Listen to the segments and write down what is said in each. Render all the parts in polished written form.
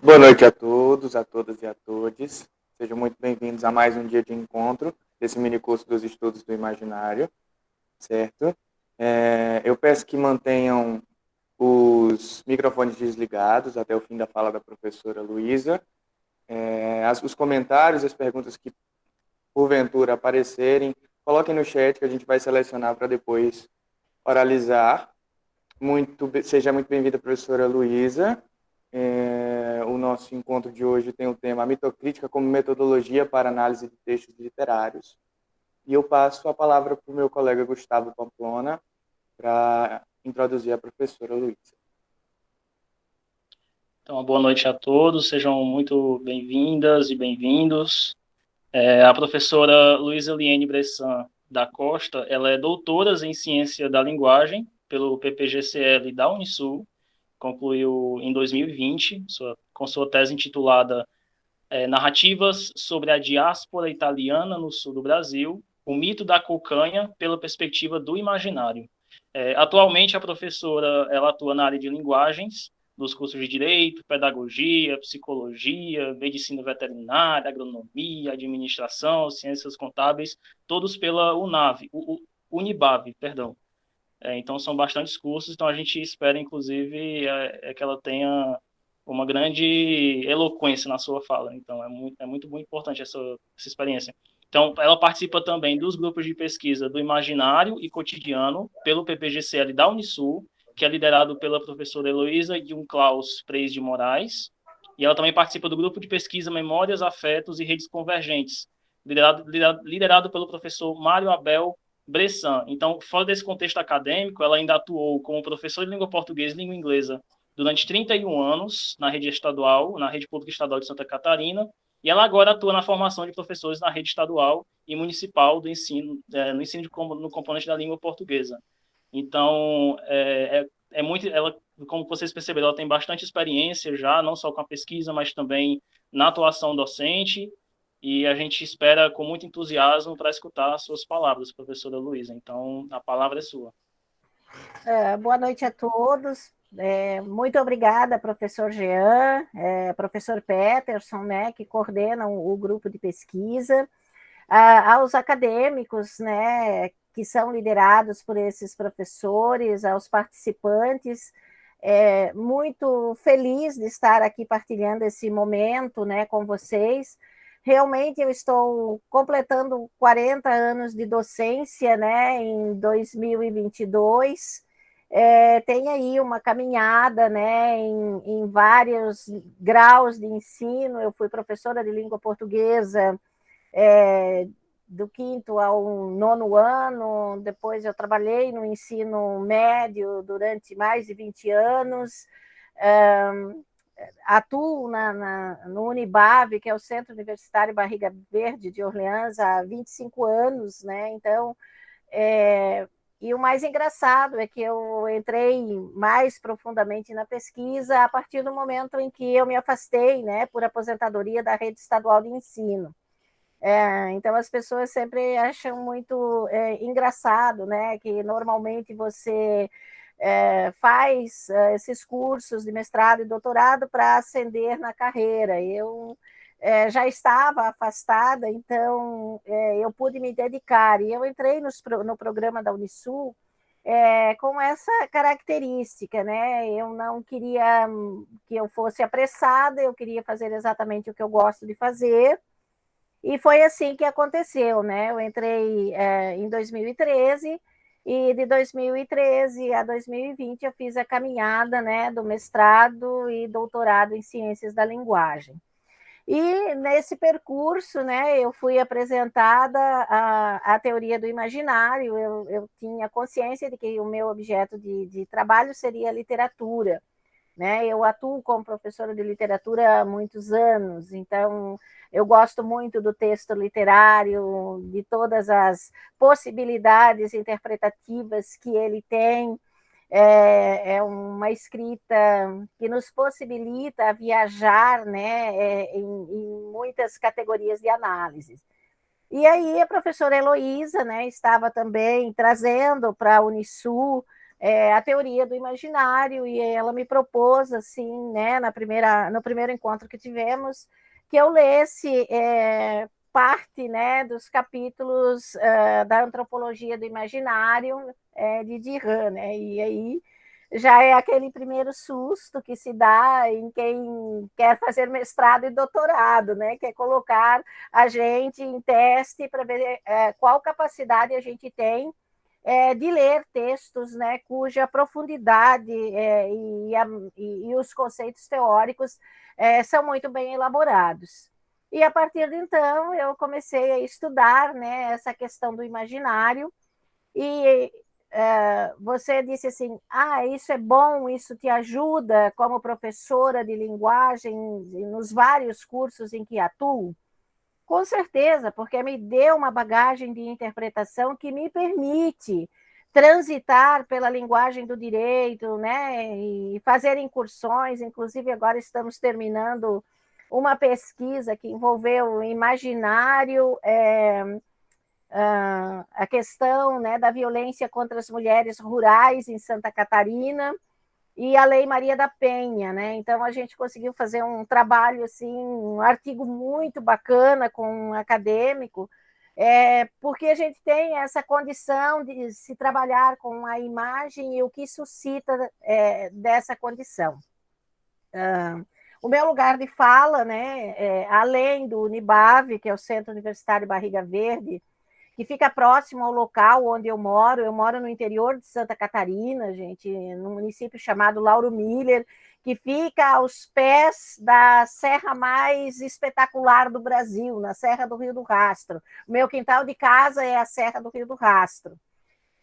Boa noite a todos, a todas e a todes. Sejam muito bem-vindos a mais um dia de encontro desse mini curso dos estudos do imaginário, certo? Eu peço que mantenham os microfones desligados até o fim da fala da professora Luísa. Os comentários, as perguntas que porventura aparecerem, coloquem no chat que a gente vai selecionar para depois oralizar. Seja muito bem-vinda, professora Luísa. O nosso encontro de hoje tem o tema Mitocrítica como metodologia para análise de textos literários. E eu passo a palavra para o meu colega Gustavo Pamplona para introduzir a professora Luísa. Então, boa noite a todos, sejam muito bem-vindas e bem-vindos. A professora Luísa Liene Bressan da Costa, ela é doutora em Ciência da Linguagem pelo PPGCL da Unisul, concluiu em 2020, com sua tese intitulada Narrativas sobre a diáspora italiana no sul do Brasil, o mito da cucanha pela perspectiva do imaginário. Atualmente, a professora ela atua na área de linguagens, dos cursos de Direito, Pedagogia, Psicologia, Medicina Veterinária, Agronomia, Administração, Ciências Contábeis, todos pela Unibave, perdão. Então, são bastantes cursos, então a gente espera, inclusive, que ela tenha uma grande eloquência na sua fala. Então, é muito importante essa experiência. Então, ela participa também dos grupos de pesquisa do Imaginário e Cotidiano, pelo PPGCL da Unisul, que é liderado pela professora Heloísa Klaus Preis de Moraes, e ela também participa do grupo de pesquisa Memórias, Afetos e Redes Convergentes, liderado pelo professor Mário Abel Bressan. Então, fora desse contexto acadêmico, ela ainda atuou como professora de língua portuguesa e língua inglesa durante 31 anos na rede estadual, na rede pública estadual de Santa Catarina, e ela agora atua na formação de professores na rede estadual e municipal do ensino, no ensino no componente da língua portuguesa. Então, muito, ela, como vocês perceberam, ela tem bastante experiência já, não só com a pesquisa, mas também na atuação docente, e a gente espera com muito entusiasmo para escutar as suas palavras, professora Luísa. Então, a palavra é sua. Boa noite a todos. Muito obrigada, professor Jean, professor Peterson, né, que coordenam o grupo de pesquisa, aos acadêmicos, né, que são liderados por esses professores, aos participantes. Muito feliz de estar aqui partilhando esse momento, né, com vocês. Realmente eu estou completando 40 anos de docência, né, em 2022. Tem aí uma caminhada, né, em vários graus de ensino. Eu fui professora de língua portuguesa do 5º ao 9º ano, depois eu trabalhei no ensino médio durante mais de 20 anos, atuo no Unibave, que é o Centro Universitário Barriga Verde de Orleans, há 25 anos, né? Então, e o mais engraçado é que eu entrei mais profundamente na pesquisa a partir do momento em que eu me afastei, né, por aposentadoria da rede estadual de ensino. Então as pessoas sempre acham muito engraçado, né, que normalmente você faz esses cursos de mestrado e doutorado para ascender na carreira. Eu já estava afastada, então eu pude me dedicar, e eu entrei no programa da Unisul com essa característica, né? Eu não queria que eu fosse apressada, eu queria fazer exatamente o que eu gosto de fazer, e foi assim que aconteceu, né? Eu entrei em 2013, e de 2013 a 2020 eu fiz a caminhada, né, do mestrado e doutorado em Ciências da Linguagem. E nesse percurso, né, eu fui apresentada a teoria do imaginário. Eu tinha consciência de que o meu objeto de trabalho seria a literatura, né? Eu atuo como professora de literatura há muitos anos, então eu gosto muito do texto literário, de todas as possibilidades interpretativas que ele tem. É uma escrita que nos possibilita viajar, né, em muitas categorias de análise. E aí a professora Heloísa, né, estava também trazendo para a Unisul a teoria do imaginário, e ela me propôs, assim, né, no primeiro encontro que tivemos, que eu lesse parte, né, dos capítulos da antropologia do imaginário de Dirhan, né, e aí já é aquele primeiro susto que se dá em quem quer fazer mestrado e doutorado, né, que é colocar a gente em teste para ver qual capacidade a gente tem de ler textos, né, cuja profundidade e os conceitos teóricos são muito bem elaborados. E a partir de então eu comecei a estudar, né, essa questão do imaginário, e você disse assim, isso é bom, isso te ajuda como professora de linguagem nos vários cursos em que atuo? Com certeza, porque me deu uma bagagem de interpretação que me permite transitar pela linguagem do direito, né, e fazer incursões. Inclusive, agora estamos terminando uma pesquisa que envolveu o imaginário, a questão, né, da violência contra as mulheres rurais em Santa Catarina, e a Lei Maria da Penha, né? Então a gente conseguiu fazer um trabalho assim, um artigo muito bacana com um acadêmico, porque a gente tem essa condição de se trabalhar com a imagem e o que suscita dessa condição. O meu lugar de fala, né, além do Unibave, que é o Centro Universitário Barriga Verde, que fica próximo ao local onde eu moro no interior de Santa Catarina, gente, num município chamado Lauro Miller, que fica aos pés da serra mais espetacular do Brasil, na Serra do Rio do Rastro. O meu quintal de casa é a Serra do Rio do Rastro.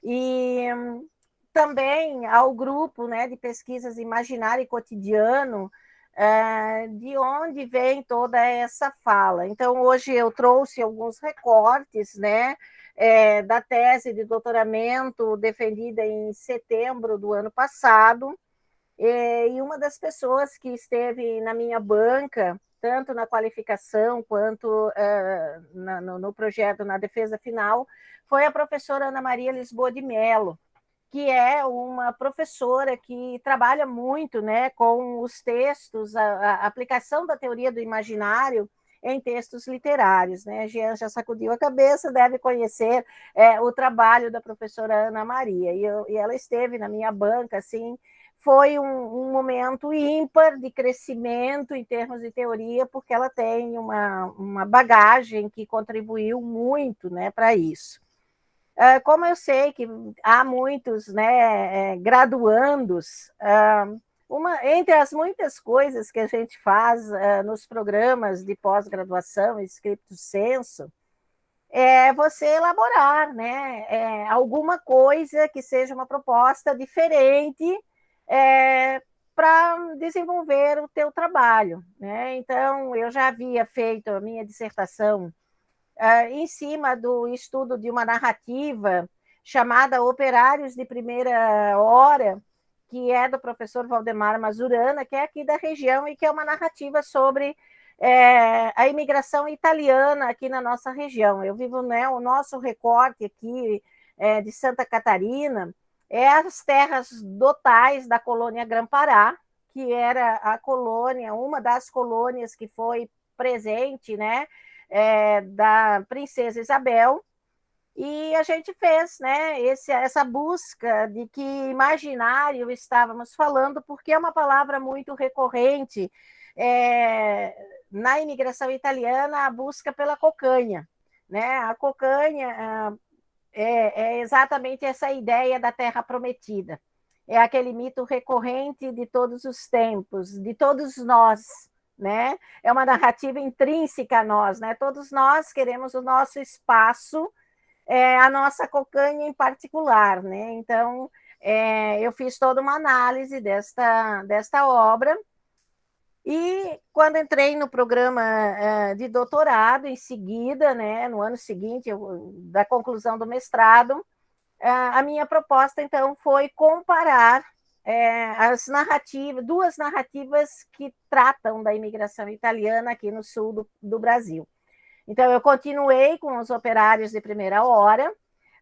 E também ao grupo, né, de pesquisas Imaginário e Cotidiano, de onde vem toda essa fala. Então, hoje eu trouxe alguns recortes, né, da tese de doutoramento defendida em setembro do ano passado, e uma das pessoas que esteve na minha banca, tanto na qualificação quanto no projeto, na defesa final, foi a professora Ana Maria Lisboa de Mello, que é uma professora que trabalha muito, né, com os textos, a aplicação da teoria do imaginário em textos literários, né? Jean já sacudiu a cabeça, deve conhecer o trabalho da professora Ana Maria, e ela esteve na minha banca, assim, foi um momento ímpar de crescimento em termos de teoria, porque ela tem uma bagagem que contribuiu muito, né, para isso. Como eu sei que há muitos, né, graduandos, entre as muitas coisas que a gente faz nos programas de pós-graduação, stricto sensu, é você elaborar, né, alguma coisa que seja uma proposta diferente para desenvolver o teu trabalho, né? Então, eu já havia feito a minha dissertação em cima do estudo de uma narrativa chamada Operários de Primeira Hora, que é do professor Valdemar Mazurana, que é aqui da região, e que é uma narrativa sobre a imigração italiana aqui na nossa região. Eu vivo, né, o nosso recorte aqui de Santa Catarina é as terras dotais da colônia Grã-Pará, que era a colônia, uma das colônias que foi presente, né, da princesa Isabel, e a gente fez, né, essa busca de que imaginário estávamos falando, porque é uma palavra muito recorrente na imigração italiana, a busca pela cocanha, né? A cocanha é exatamente essa ideia da terra prometida, é aquele mito recorrente de todos os tempos, de todos nós, né? É uma narrativa intrínseca a nós, né? Todos nós queremos o nosso espaço, a nossa cocanha em particular, né? Então, eu fiz toda uma análise desta obra, e quando entrei no programa de doutorado, em seguida, né, no ano seguinte, da conclusão do mestrado, a minha proposta, então, foi comparar as narrativas, duas narrativas que tratam da imigração italiana aqui no sul do Brasil. Então, eu continuei com os operários de primeira hora,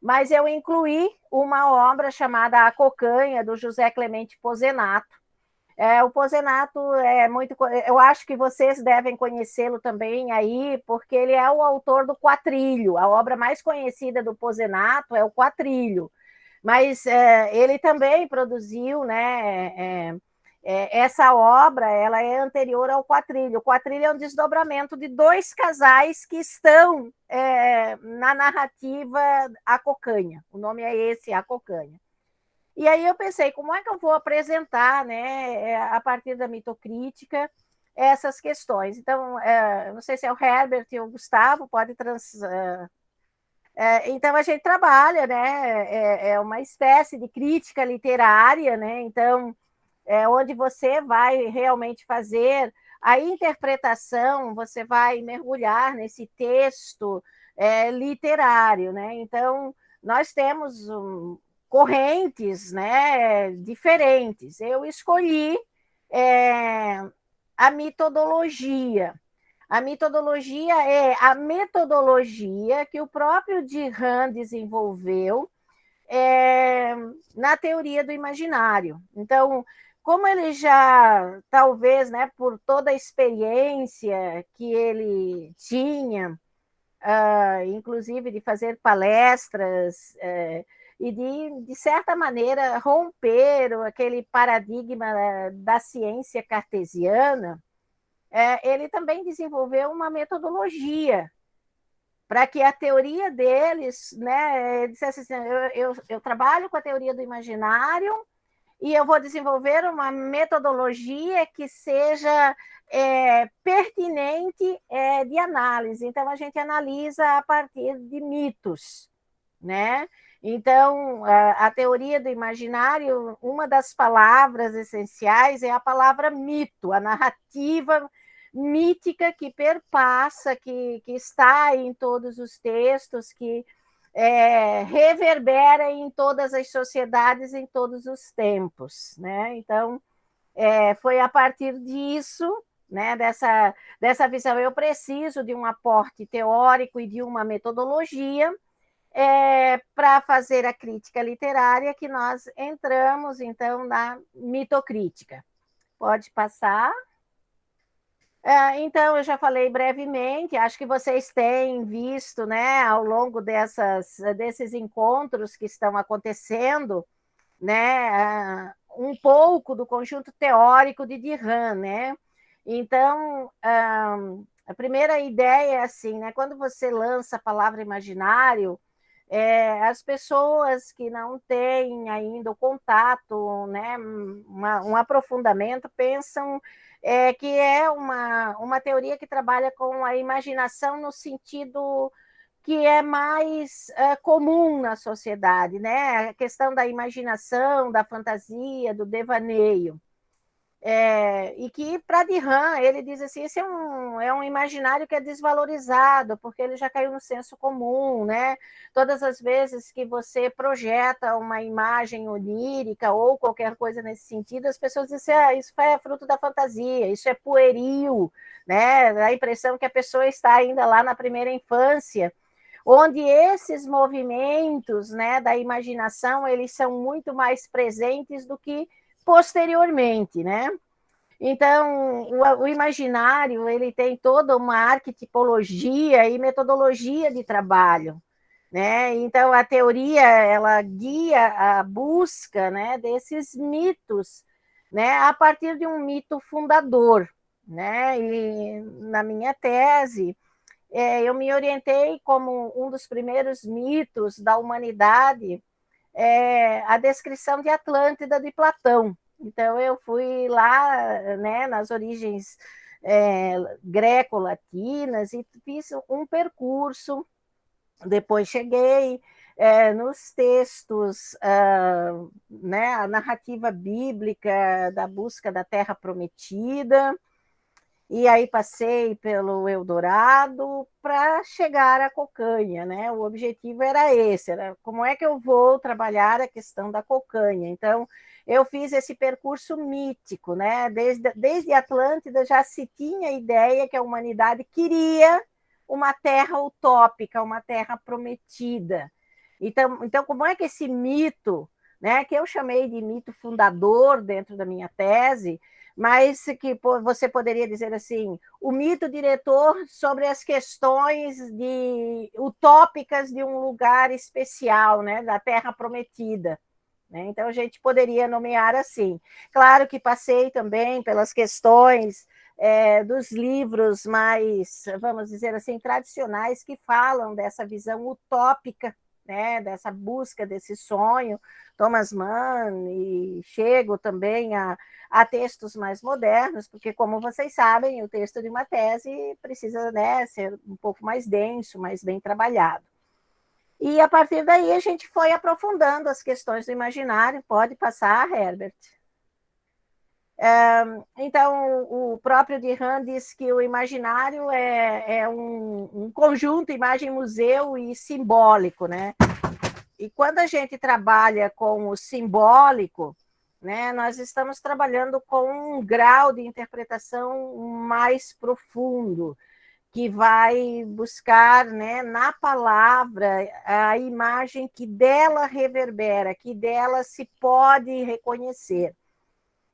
mas eu incluí uma obra chamada A Cocanha, do José Clemente Pozenato. O Pozenato é muito. Eu acho que vocês devem conhecê-lo também aí, porque ele é o autor do Quatrilho. A obra mais conhecida do Pozenato é o Quatrilho. Mas ele também produziu, né? Essa obra ela é anterior ao Quatrilho. O Quatrilho é um desdobramento de dois casais que estão na narrativa A Cocanha. O nome é esse, A Cocanha. E aí eu pensei, como é que eu vou apresentar, né, a partir da mitocrítica, essas questões? Então, não sei se é o Herbert ou o Gustavo, pode então a gente trabalha, né, é uma espécie de crítica literária, né, então onde você vai realmente fazer a interpretação, você vai mergulhar nesse texto literário, né, então nós temos correntes, né, diferentes. Eu escolhi a metodologia. A metodologia é a metodologia que o próprio Dirhan desenvolveu na teoria do imaginário. Então, como ele já, talvez, né, por toda a experiência que ele tinha, inclusive de fazer palestras e de certa maneira, romper aquele paradigma da ciência cartesiana, ele também desenvolveu uma metodologia para que a teoria deles, né, ele dissesse assim, eu trabalho com a teoria do imaginário e eu vou desenvolver uma metodologia que seja pertinente de análise. Então, a gente analisa a partir de mitos, né? Então, a teoria do imaginário, uma das palavras essenciais é a palavra mito, a narrativa mítica que perpassa, que está em todos os textos, que reverbera em todas as sociedades, em todos os tempos, né? Então, foi a partir disso, né, dessa visão, eu preciso de um aporte teórico e de uma metodologia para fazer a crítica literária que nós entramos, então, na mitocrítica. Pode passar. Então, eu já falei brevemente, acho que vocês têm visto, né, ao longo desses encontros que estão acontecendo, né, um pouco do conjunto teórico de Dirhan, né? Então, a primeira ideia é assim, né, quando você lança a palavra imaginário, as pessoas que não têm ainda o contato, né, um aprofundamento, pensam que é uma teoria que trabalha com a imaginação no sentido que é mais comum na sociedade, né? A questão da imaginação, da fantasia, do devaneio. E que, para Dirhan, ele diz assim, esse é um imaginário que é desvalorizado, porque ele já caiu no senso comum, né? Todas as vezes que você projeta uma imagem onírica ou qualquer coisa nesse sentido, as pessoas dizem, isso é fruto da fantasia, isso é pueril, né? Dá a impressão que a pessoa está ainda lá na primeira infância, onde esses movimentos, né, da imaginação, eles são muito mais presentes do que posteriormente, né? Então, o imaginário, ele tem toda uma arquetipologia e metodologia de trabalho, né? Então, a teoria, ela guia a busca, né, desses mitos, né, a partir de um mito fundador, né? E na minha tese, eu me orientei como um dos primeiros mitos da humanidade, a descrição de Atlântida de Platão. Então, eu fui lá, né, nas origens greco-latinas e fiz um percurso. Depois cheguei nos textos, né, a narrativa bíblica da busca da Terra Prometida, e aí passei pelo Eldorado para chegar à cocanha, né? O objetivo era esse, era como é que eu vou trabalhar a questão da cocanha. Então, eu fiz esse percurso mítico, né? Desde Atlântida já se tinha a ideia que a humanidade queria uma terra utópica, uma terra prometida. Então, como é que esse mito, né, que eu chamei de mito fundador dentro da minha tese, mas que você poderia dizer assim, o mito diretor sobre as questões utópicas de um lugar especial, né, da Terra Prometida. Né? Então, a gente poderia nomear assim. Claro que passei também pelas questões dos livros mais, vamos dizer assim, tradicionais, que falam dessa visão utópica, né, dessa busca desse sonho, Thomas Mann, e chego também a textos mais modernos, porque, como vocês sabem, o texto de uma tese precisa, né, ser um pouco mais denso, mais bem trabalhado. E, a partir daí, a gente foi aprofundando as questões do imaginário. Pode passar, Herbert. Então, o próprio Dirhan diz que o imaginário é um conjunto imagem-museu e simbólico, né? E quando a gente trabalha com o simbólico, né, nós estamos trabalhando com um grau de interpretação mais profundo, que vai buscar, né, na palavra a imagem que dela reverbera, que dela se pode reconhecer.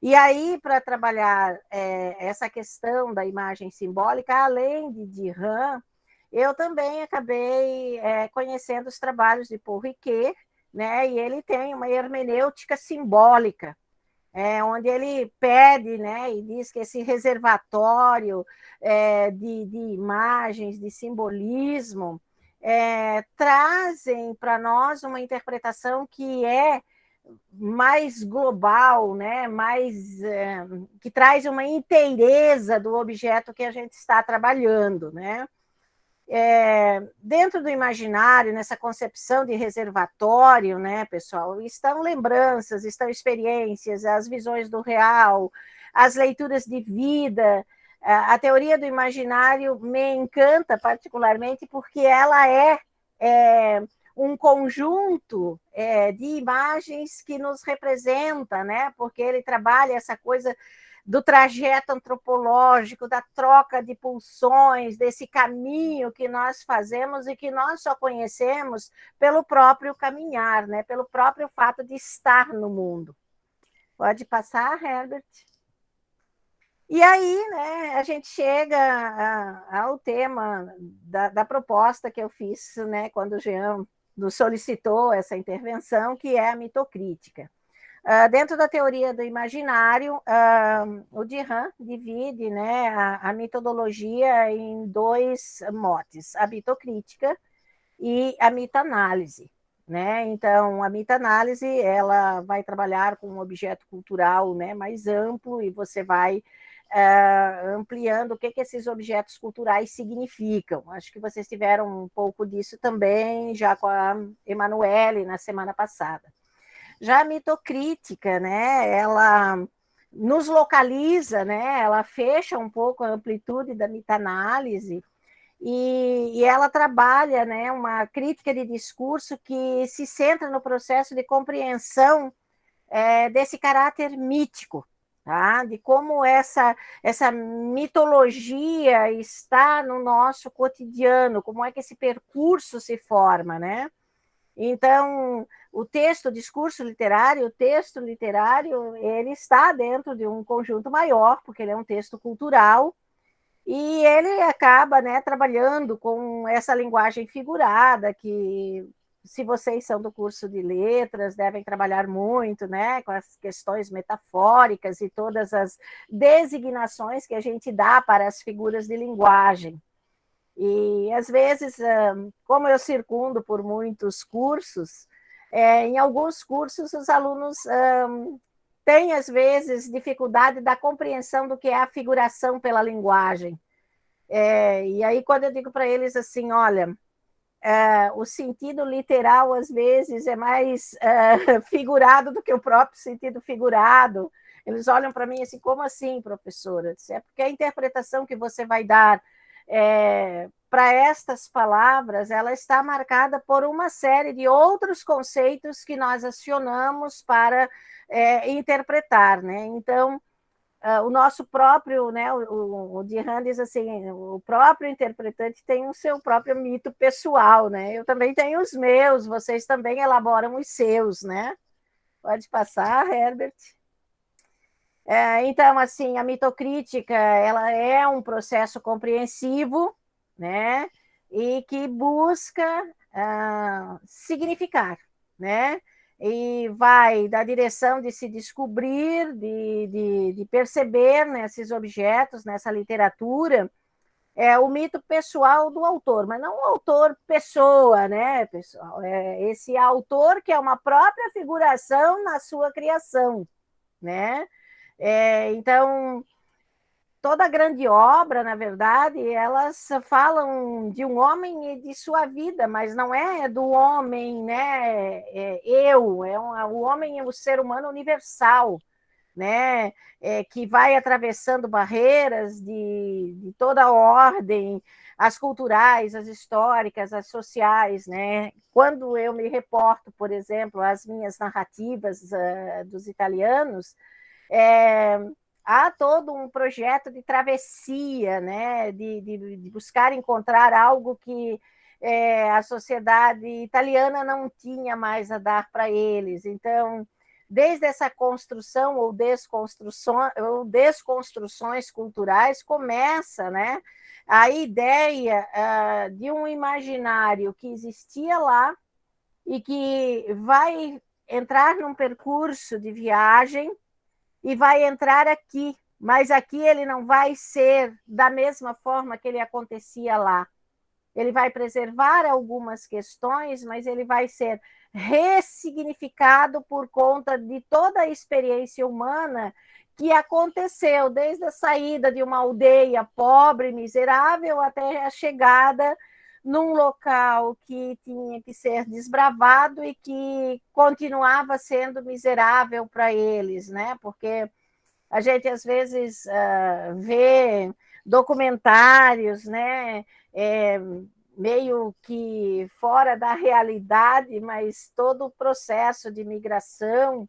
E aí, para trabalhar essa questão da imagem simbólica, além de Dirhan, eu também acabei conhecendo os trabalhos de Paul Ricoeur, né, e ele tem uma hermenêutica simbólica, onde ele pede, né, e diz que esse reservatório de imagens, de simbolismo, trazem para nós uma interpretação que é mais global, né, que traz uma inteireza do objeto que a gente está trabalhando, né? Dentro do imaginário, nessa concepção de reservatório, né, pessoal, estão lembranças, estão experiências, as visões do real, as leituras de vida. A teoria do imaginário me encanta particularmente porque ela é um conjunto de imagens que nos representa, né? Porque ele trabalha essa coisa do trajeto antropológico, da troca de pulsões, desse caminho que nós fazemos e que nós só conhecemos pelo próprio caminhar, né? Pelo próprio fato de estar no mundo. Pode passar, Herbert? E aí, né, a gente chega ao tema da proposta que eu fiz, né, quando o Jean nos solicitou essa intervenção, que é a mitocrítica. Dentro da teoria do imaginário, o Dirhan divide, né, a metodologia em dois motes, a mitocrítica e a mita-análise. Né? Então, a mita-análise ela vai trabalhar com um objeto cultural, né, mais amplo, e você vai ampliando o que esses objetos culturais significam. Acho que vocês tiveram um pouco disso também, já com a Emanuele, na semana passada. Já a mitocrítica, né, ela nos localiza, né, ela fecha um pouco a amplitude da mita-análise, e ela trabalha, né, uma crítica de discurso que se centra no processo de compreensão desse caráter mítico, tá? De como essa mitologia está no nosso cotidiano, como é que esse percurso se forma, né? Então, o texto literário, ele está dentro de um conjunto maior, porque ele é um texto cultural, e ele acaba, né, trabalhando com essa linguagem figurada, que, se vocês são do curso de letras, devem trabalhar muito, né, com as questões metafóricas e todas as designações que a gente dá para as figuras de linguagem. E, às vezes, como eu circundo por muitos cursos, em alguns cursos os alunos têm, às vezes, dificuldade da compreensão do que é a figuração pela linguagem. E aí, quando eu digo para eles assim, olha, o sentido literal, às vezes, é mais figurado do que o próprio sentido figurado, eles olham para mim assim, como assim, professora? É porque a interpretação que você vai dar para estas palavras, ela está marcada por uma série de outros conceitos que nós acionamos para interpretar, né? Então, o nosso próprio, né, o Dirhan diz assim, o próprio interpretante tem o seu próprio mito pessoal, né? Eu também tenho os meus, vocês também elaboram os seus, né? Pode passar, Herbert. Então, assim, a mitocrítica, ela é um processo compreensivo, né? E que busca significar, né? E vai da direção de se descobrir, de perceber nesses objetos, nessa literatura, o mito pessoal do autor, mas não o autor pessoa, né, pessoal? Esse autor que é uma própria figuração na sua criação, né? Então, toda grande obra, na verdade, elas falam de um homem e de sua vida, mas não é do homem, né? O homem é o ser humano universal, né? Que vai atravessando barreiras de toda ordem, as culturais, as históricas, as sociais, né? Quando eu me reporto, por exemplo, às minhas narrativas dos italianos, há todo um projeto de travessia, né? de buscar encontrar algo que a sociedade italiana não tinha mais a dar para eles. Então, desde essa construção ou desconstruções culturais, começa, né, a ideia de um imaginário que existia lá e que vai entrar num percurso de viagem e vai entrar aqui, mas aqui ele não vai ser da mesma forma que ele acontecia lá. Ele vai preservar algumas questões, mas ele vai ser ressignificado por conta de toda a experiência humana que aconteceu, desde a saída de uma aldeia pobre, miserável, até a chegada num local que tinha que ser desbravado e que continuava sendo miserável para eles, né? Porque a gente às vezes vê documentários, né? Meio que fora da realidade, mas todo o processo de migração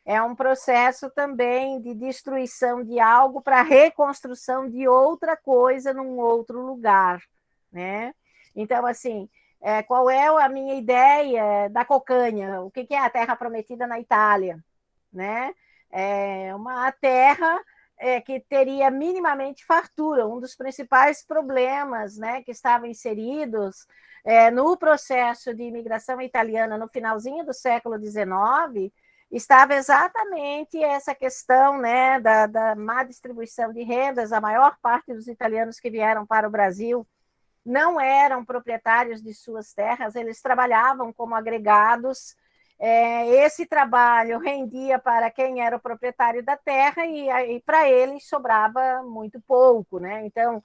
é um processo também de destruição de algo para reconstrução de outra coisa num outro lugar, né? Então, assim, qual é a minha ideia da cocanha? O que é a terra prometida na Itália, né? É uma terra que teria minimamente fartura. Um dos principais problemas, né, que estavam inseridos no processo de imigração italiana no finalzinho do século XIX estava exatamente essa questão, né, da má distribuição de rendas. A maior parte dos italianos que vieram para o Brasil não eram proprietários de suas terras, eles trabalhavam como agregados. Esse trabalho rendia para quem era o proprietário da terra e para eles sobrava muito pouco, né? Então,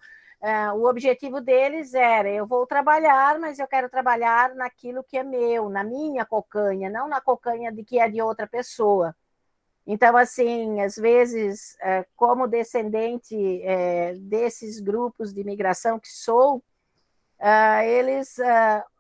o objetivo deles era: eu vou trabalhar, mas eu quero trabalhar naquilo que é meu, na minha cocanha, não na cocanha de que é de outra pessoa. Então, assim, às vezes, como descendente desses grupos de imigração que sou,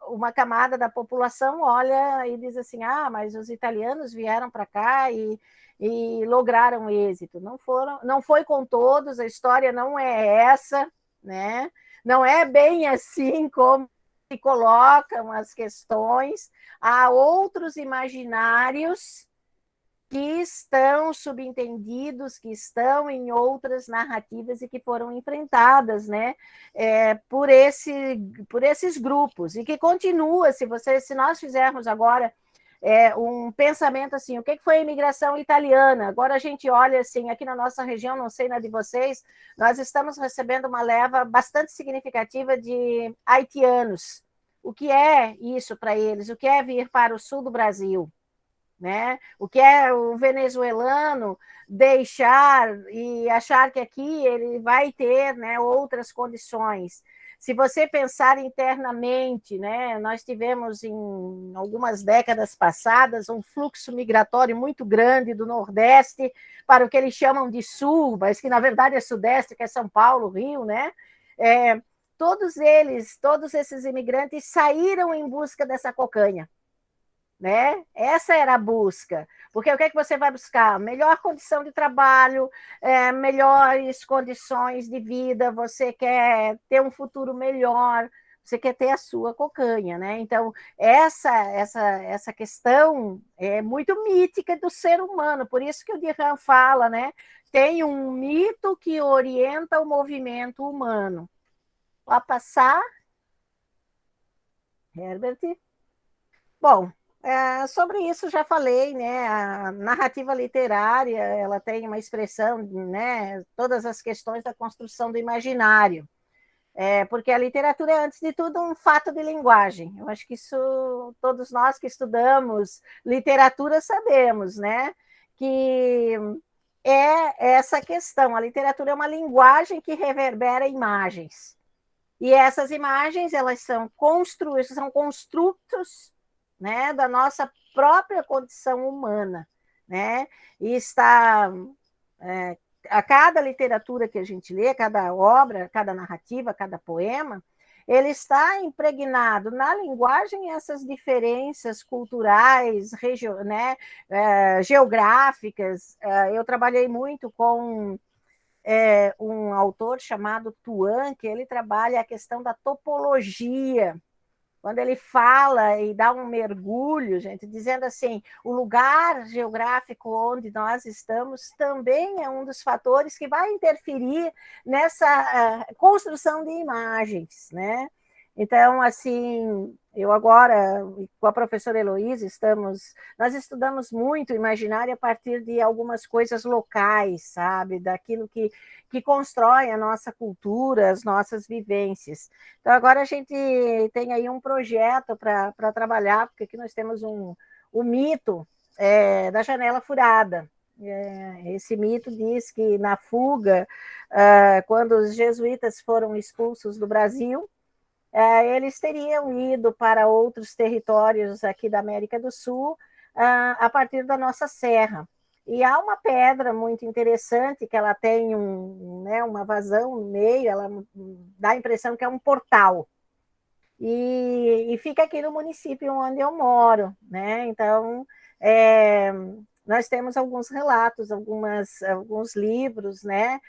uma camada da população olha e diz assim: mas os italianos vieram para cá e lograram êxito. Não foi com todos, a história não é essa, né? Não é bem assim como se colocam as questões. Há outros imaginários que estão subentendidos, que estão em outras narrativas e que foram enfrentadas, né, por esses grupos, e que continua. Se nós fizermos agora um pensamento assim, o que foi a imigração italiana? Agora a gente olha assim, aqui na nossa região, não sei na de vocês, nós estamos recebendo uma leva bastante significativa de haitianos. O que é isso para eles? O que é vir para o sul do Brasil? Né? O que é o venezuelano deixar e achar que aqui ele vai ter, né, outras condições. Se você pensar internamente, né, nós tivemos em algumas décadas passadas um fluxo migratório muito grande do Nordeste para o que eles chamam de Sul, mas que na verdade é Sudeste, que é São Paulo, Rio, né? Todos esses imigrantes saíram em busca dessa cocanha. Né? Essa era a busca. Porque o que é que você vai buscar? Melhor condição de trabalho, melhores condições de vida, você quer ter um futuro melhor, você quer ter a sua cocanha, né? Então, essa questão é muito mítica do ser humano, por isso que o Dirham fala, né? Tem um mito que orienta o movimento humano. Pode passar, Herbert? Bom, sobre isso já falei, né? A narrativa literária, ela tem uma expressão, né? Todas as questões da construção do imaginário. Porque a literatura é, antes de tudo, um fato de linguagem. Eu acho que isso todos nós que estudamos literatura sabemos, né? Que é essa questão. A literatura é uma linguagem que reverbera imagens. E essas imagens, elas são construtos, né, da nossa própria condição humana, né? E está a cada literatura que a gente lê, cada obra, cada narrativa, cada poema, ele está impregnado na linguagem essas diferenças culturais, né, geográficas. Eu trabalhei muito com um autor chamado Tuan, que ele trabalha a questão da topologia. Quando ele fala e dá um mergulho, gente, dizendo assim, o lugar geográfico onde nós estamos também é um dos fatores que vai interferir nessa construção de imagens, né? Então, assim, eu agora, com a professora Heloísa, nós estudamos muito imaginário a partir de algumas coisas locais, sabe? Daquilo que constrói a nossa cultura, as nossas vivências. Então, agora a gente tem aí um projeto para trabalhar, porque aqui nós temos o mito da janela furada. Esse mito diz que na fuga, quando os jesuítas foram expulsos do Brasil, eles teriam ido para outros territórios aqui da América do Sul a partir da nossa serra. E há uma pedra muito interessante, que ela tem uma vazão no meio, ela dá a impressão que é um portal. E fica aqui no município onde eu moro, né? Então, nós temos alguns relatos, alguns livros, né?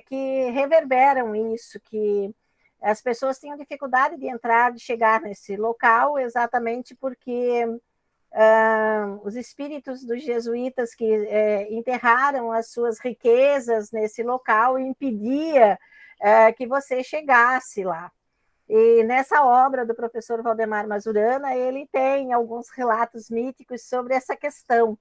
Que reverberam isso, que as pessoas tinham dificuldade de entrar, de chegar nesse local, exatamente porque os espíritos dos jesuítas que enterraram as suas riquezas nesse local impedia que você chegasse lá. E nessa obra do professor Valdemar Mazurana, ele tem alguns relatos míticos sobre essa questão.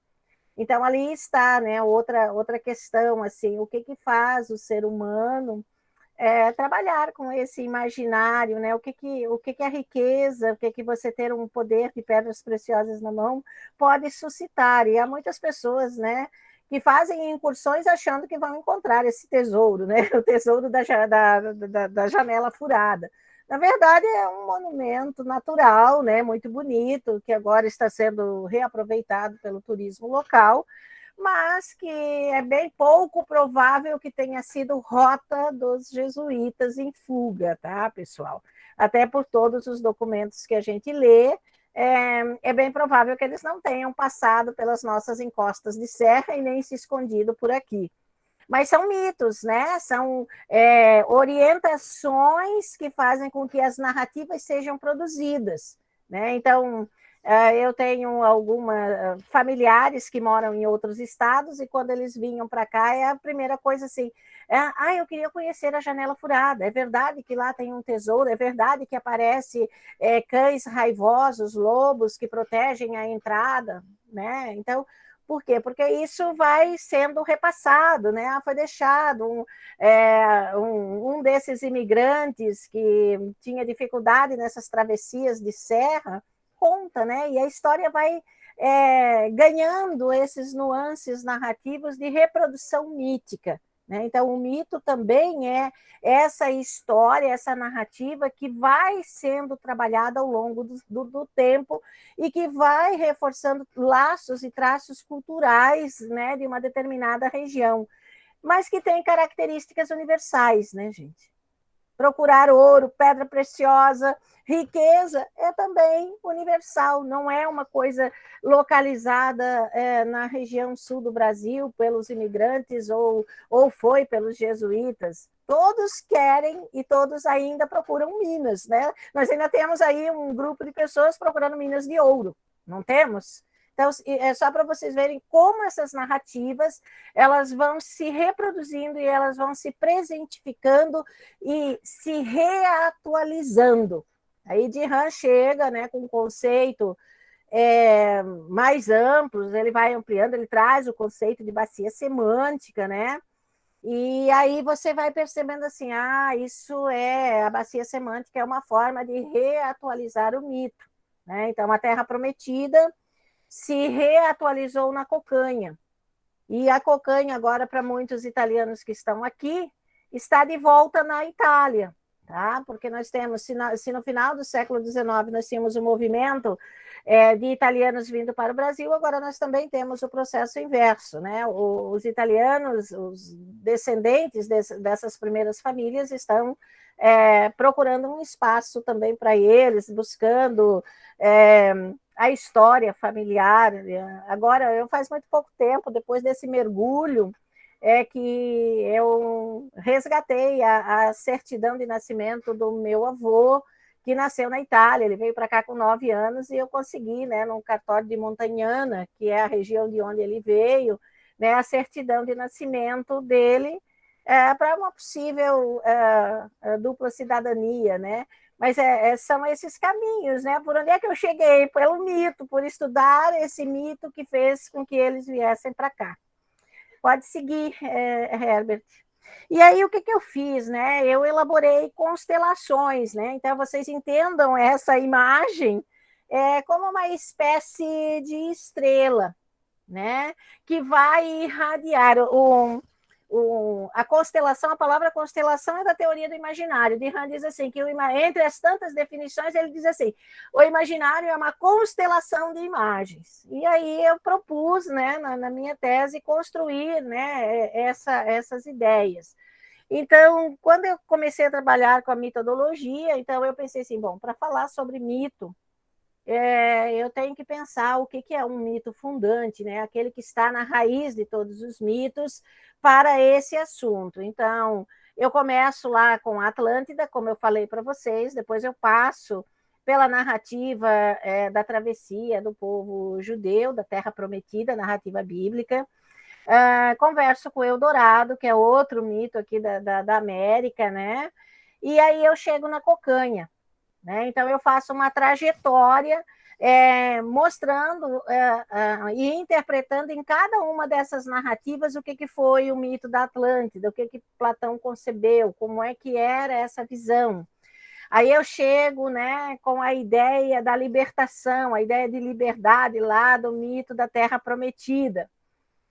Então, ali está, né, outra questão, assim, o que faz o ser humano trabalhar com esse imaginário, né? O que é riqueza, o que você ter um poder de pedras preciosas na mão pode suscitar. E há muitas pessoas, né, que fazem incursões achando que vão encontrar esse tesouro, né? O tesouro da janela furada. Na verdade, é um monumento natural, né, muito bonito, que agora está sendo reaproveitado pelo turismo local, mas que é bem pouco provável que tenha sido rota dos jesuítas em fuga, tá, pessoal? Até por todos os documentos que a gente lê, é bem provável que eles não tenham passado pelas nossas encostas de serra e nem se escondido por aqui. Mas são mitos, né? São orientações que fazem com que as narrativas sejam produzidas, né? Então, eu tenho algumas familiares que moram em outros estados e quando eles vinham para cá, a primeira coisa assim, eu queria conhecer a janela furada, é verdade que lá tem um tesouro, é verdade que aparece cães raivosos, lobos que protegem a entrada, né? Então, por quê? Porque isso vai sendo repassado, né? Foi deixado um desses imigrantes que tinha dificuldade nessas travessias de serra, conta, né? E a história vai ganhando esses nuances narrativos de reprodução mítica. Né? Então, o mito também é essa história, essa narrativa que vai sendo trabalhada ao longo do tempo e que vai reforçando laços e traços culturais, né, de uma determinada região, mas que tem características universais, né, gente? procurar ouro, pedra preciosa, riqueza é também universal, não é uma coisa localizada na região sul do Brasil pelos imigrantes ou foi pelos jesuítas. Todos querem e todos ainda procuram minas, né? Nós ainda temos aí um grupo de pessoas procurando minas de ouro, não temos? Então, é só para vocês verem como essas narrativas elas vão se reproduzindo e elas vão se presentificando e se reatualizando. Aí Dirhan chega, né, com um conceito mais amplos, ele vai ampliando, ele traz o conceito de bacia semântica, né? E aí você vai percebendo assim, isso a bacia semântica é uma forma de reatualizar o mito, né? Então, a Terra Prometida se reatualizou na cocanha. E a cocanha, agora, para muitos italianos que estão aqui, está de volta na Itália, tá? Porque nós temos, se no final do século XIX nós tínhamos um movimento de italianos vindo para o Brasil, agora nós também temos o processo inverso, né? Os italianos, os descendentes dessas primeiras famílias estão procurando um espaço também para eles, buscando a história familiar. Agora, eu faz muito pouco tempo, depois desse mergulho, que eu resgatei a certidão de nascimento do meu avô, que nasceu na Itália. Ele veio para cá com 9 anos e eu consegui, né, num cartório de Montagnana, que é a região de onde ele veio, né, a certidão de nascimento dele para uma possível dupla cidadania, né? Mas são esses caminhos, né? Por onde é que eu cheguei? Pelo mito, por estudar esse mito que fez com que eles viessem para cá. Pode seguir, Herbert. E aí, o que eu fiz, né? Eu elaborei constelações, né? Então, vocês entendam essa imagem como uma espécie de estrela, né? Que vai irradiar a constelação. A palavra constelação é da teoria do imaginário. Dirhan diz assim, que entre as tantas definições, ele diz assim, o imaginário é uma constelação de imagens. E aí eu propus, né, na minha tese, construir, né, essas ideias. Então, quando eu comecei a trabalhar com a mitologia, então eu pensei assim, bom, para falar sobre mito, eu tenho que pensar o que é um mito fundante, né? Aquele que está na raiz de todos os mitos para esse assunto. Então, eu começo lá com a Atlântida, como eu falei para vocês, depois eu passo pela narrativa da travessia do povo judeu, da Terra Prometida, narrativa bíblica. Converso com o Eldorado, que é outro mito aqui da América, né? E aí eu chego na cocanha. Né? Então, eu faço uma trajetória mostrando e interpretando em cada uma dessas narrativas o que foi o mito da Atlântida, o que Platão concebeu, como é que era essa visão. Aí eu chego, né, com a ideia da libertação, a ideia de liberdade lá do mito da Terra Prometida.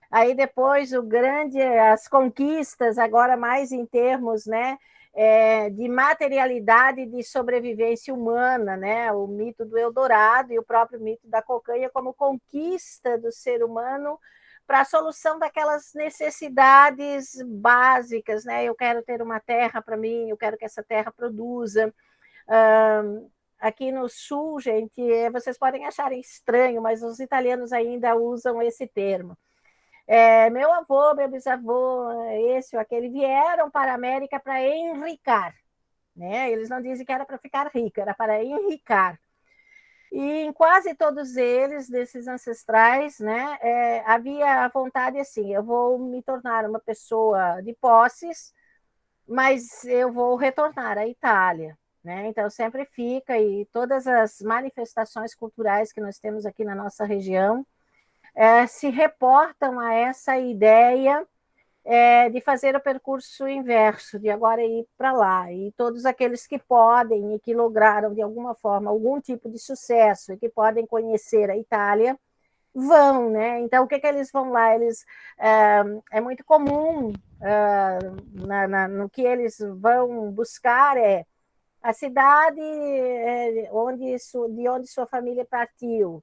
Aí depois as conquistas, agora mais em termos, né, de materialidade de sobrevivência humana, né, o mito do Eldorado e o próprio mito da cocanha como conquista do ser humano para a solução daquelas necessidades básicas, né? Eu quero ter uma terra para mim, eu quero que essa terra produza. Aqui no sul, gente, vocês podem achar estranho, mas os italianos ainda usam esse termo. Meu avô, meu bisavô, esse ou aquele, vieram para a América para enricar. Né? Eles não dizem que era para ficar rico, era para enricar. E em quase todos eles, desses ancestrais, né, havia a vontade assim, eu vou me tornar uma pessoa de posses, mas eu vou retornar à Itália. Né? Então, sempre fica, e todas as manifestações culturais que nós temos aqui na nossa região, se reportam a essa ideia de fazer o percurso inverso, de agora ir para lá. E todos aqueles que podem e que lograram, de alguma forma, algum tipo de sucesso e que podem conhecer a Itália, vão, né? Então, o que eles vão lá? Eles, é muito comum, no que eles vão buscar a cidade de onde sua família partiu,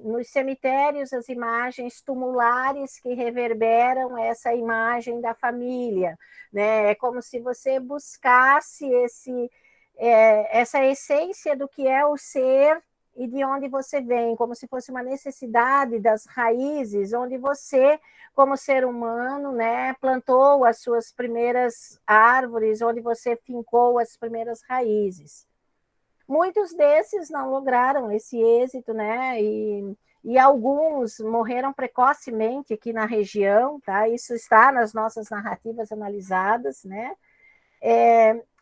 nos cemitérios, as imagens tumulares que reverberam essa imagem da família, né? É como se você buscasse essa essência do que é o ser e de onde você vem, como se fosse uma necessidade das raízes, onde você, como ser humano, né, plantou as suas primeiras árvores, onde você fincou as primeiras raízes. Muitos desses não lograram esse êxito, né? E alguns morreram precocemente aqui na região, tá? Isso está nas nossas narrativas analisadas, né?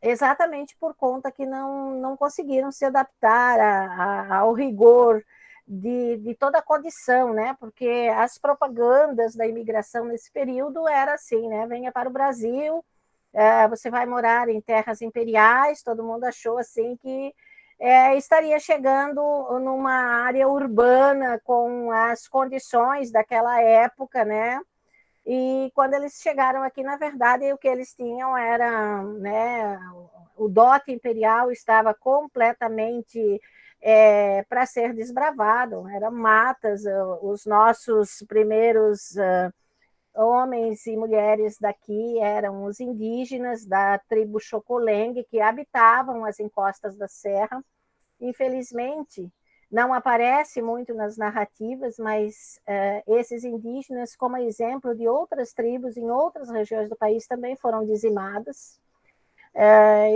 Exatamente por conta que não conseguiram se adaptar ao rigor de toda a condição, né? Porque as propagandas da imigração nesse período era assim, né? Venha para o Brasil, você vai morar em terras imperiais, todo mundo achou assim que estaria chegando numa área urbana com as condições daquela época, né? E quando eles chegaram aqui, na verdade, o que eles tinham era, né, o dote imperial estava completamente para ser desbravado, eram matas, os nossos primeiros homens e mulheres daqui eram os indígenas da tribo Xocoleng, que habitavam as encostas da serra. Infelizmente, não aparece muito nas narrativas, mas esses indígenas, como exemplo de outras tribos em outras regiões do país, também foram dizimadas.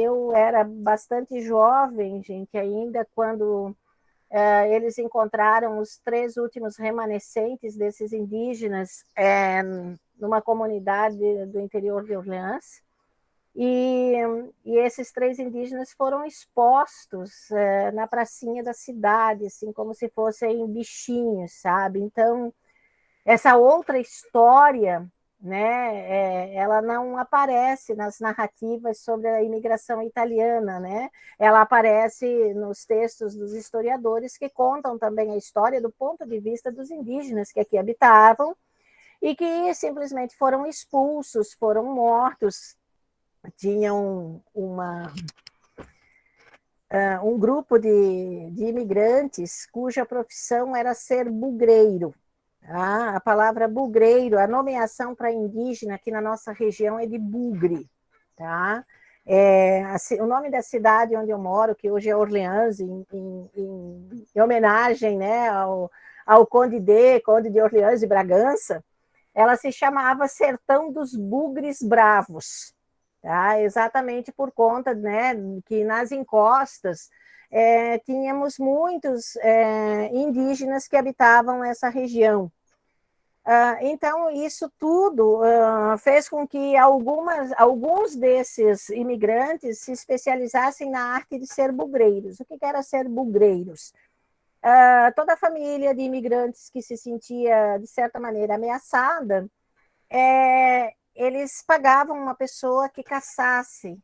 Eu era bastante jovem, gente, ainda quando eles encontraram os 3 últimos remanescentes desses indígenas numa comunidade do interior de Orleans. E esses 3 indígenas foram expostos na pracinha da cidade, assim, como se fossem bichinhos, sabe? Então, essa outra história, né, ela não aparece nas narrativas sobre a imigração italiana, né? Ela aparece nos textos dos historiadores que contam também a história do ponto de vista dos indígenas que aqui habitavam e que simplesmente foram expulsos, foram mortos. Tinham um grupo de imigrantes cuja profissão era ser bugreiro. A palavra bugreiro, a nomeação para indígena aqui na nossa região é de bugre. Tá? O nome da cidade onde eu moro, que hoje é Orleans, em homenagem, né, ao Conde de Orleans e Bragança, ela se chamava Sertão dos Bugres Bravos. Tá? Exatamente por conta, né, que nas encostas tínhamos muitos indígenas que habitavam essa região. Então, isso tudo fez com que alguns desses imigrantes se especializassem na arte de ser bugreiros. O que era ser bugreiros? Toda a família de imigrantes que se sentia, de certa maneira, ameaçada, eles pagavam uma pessoa que caçasse,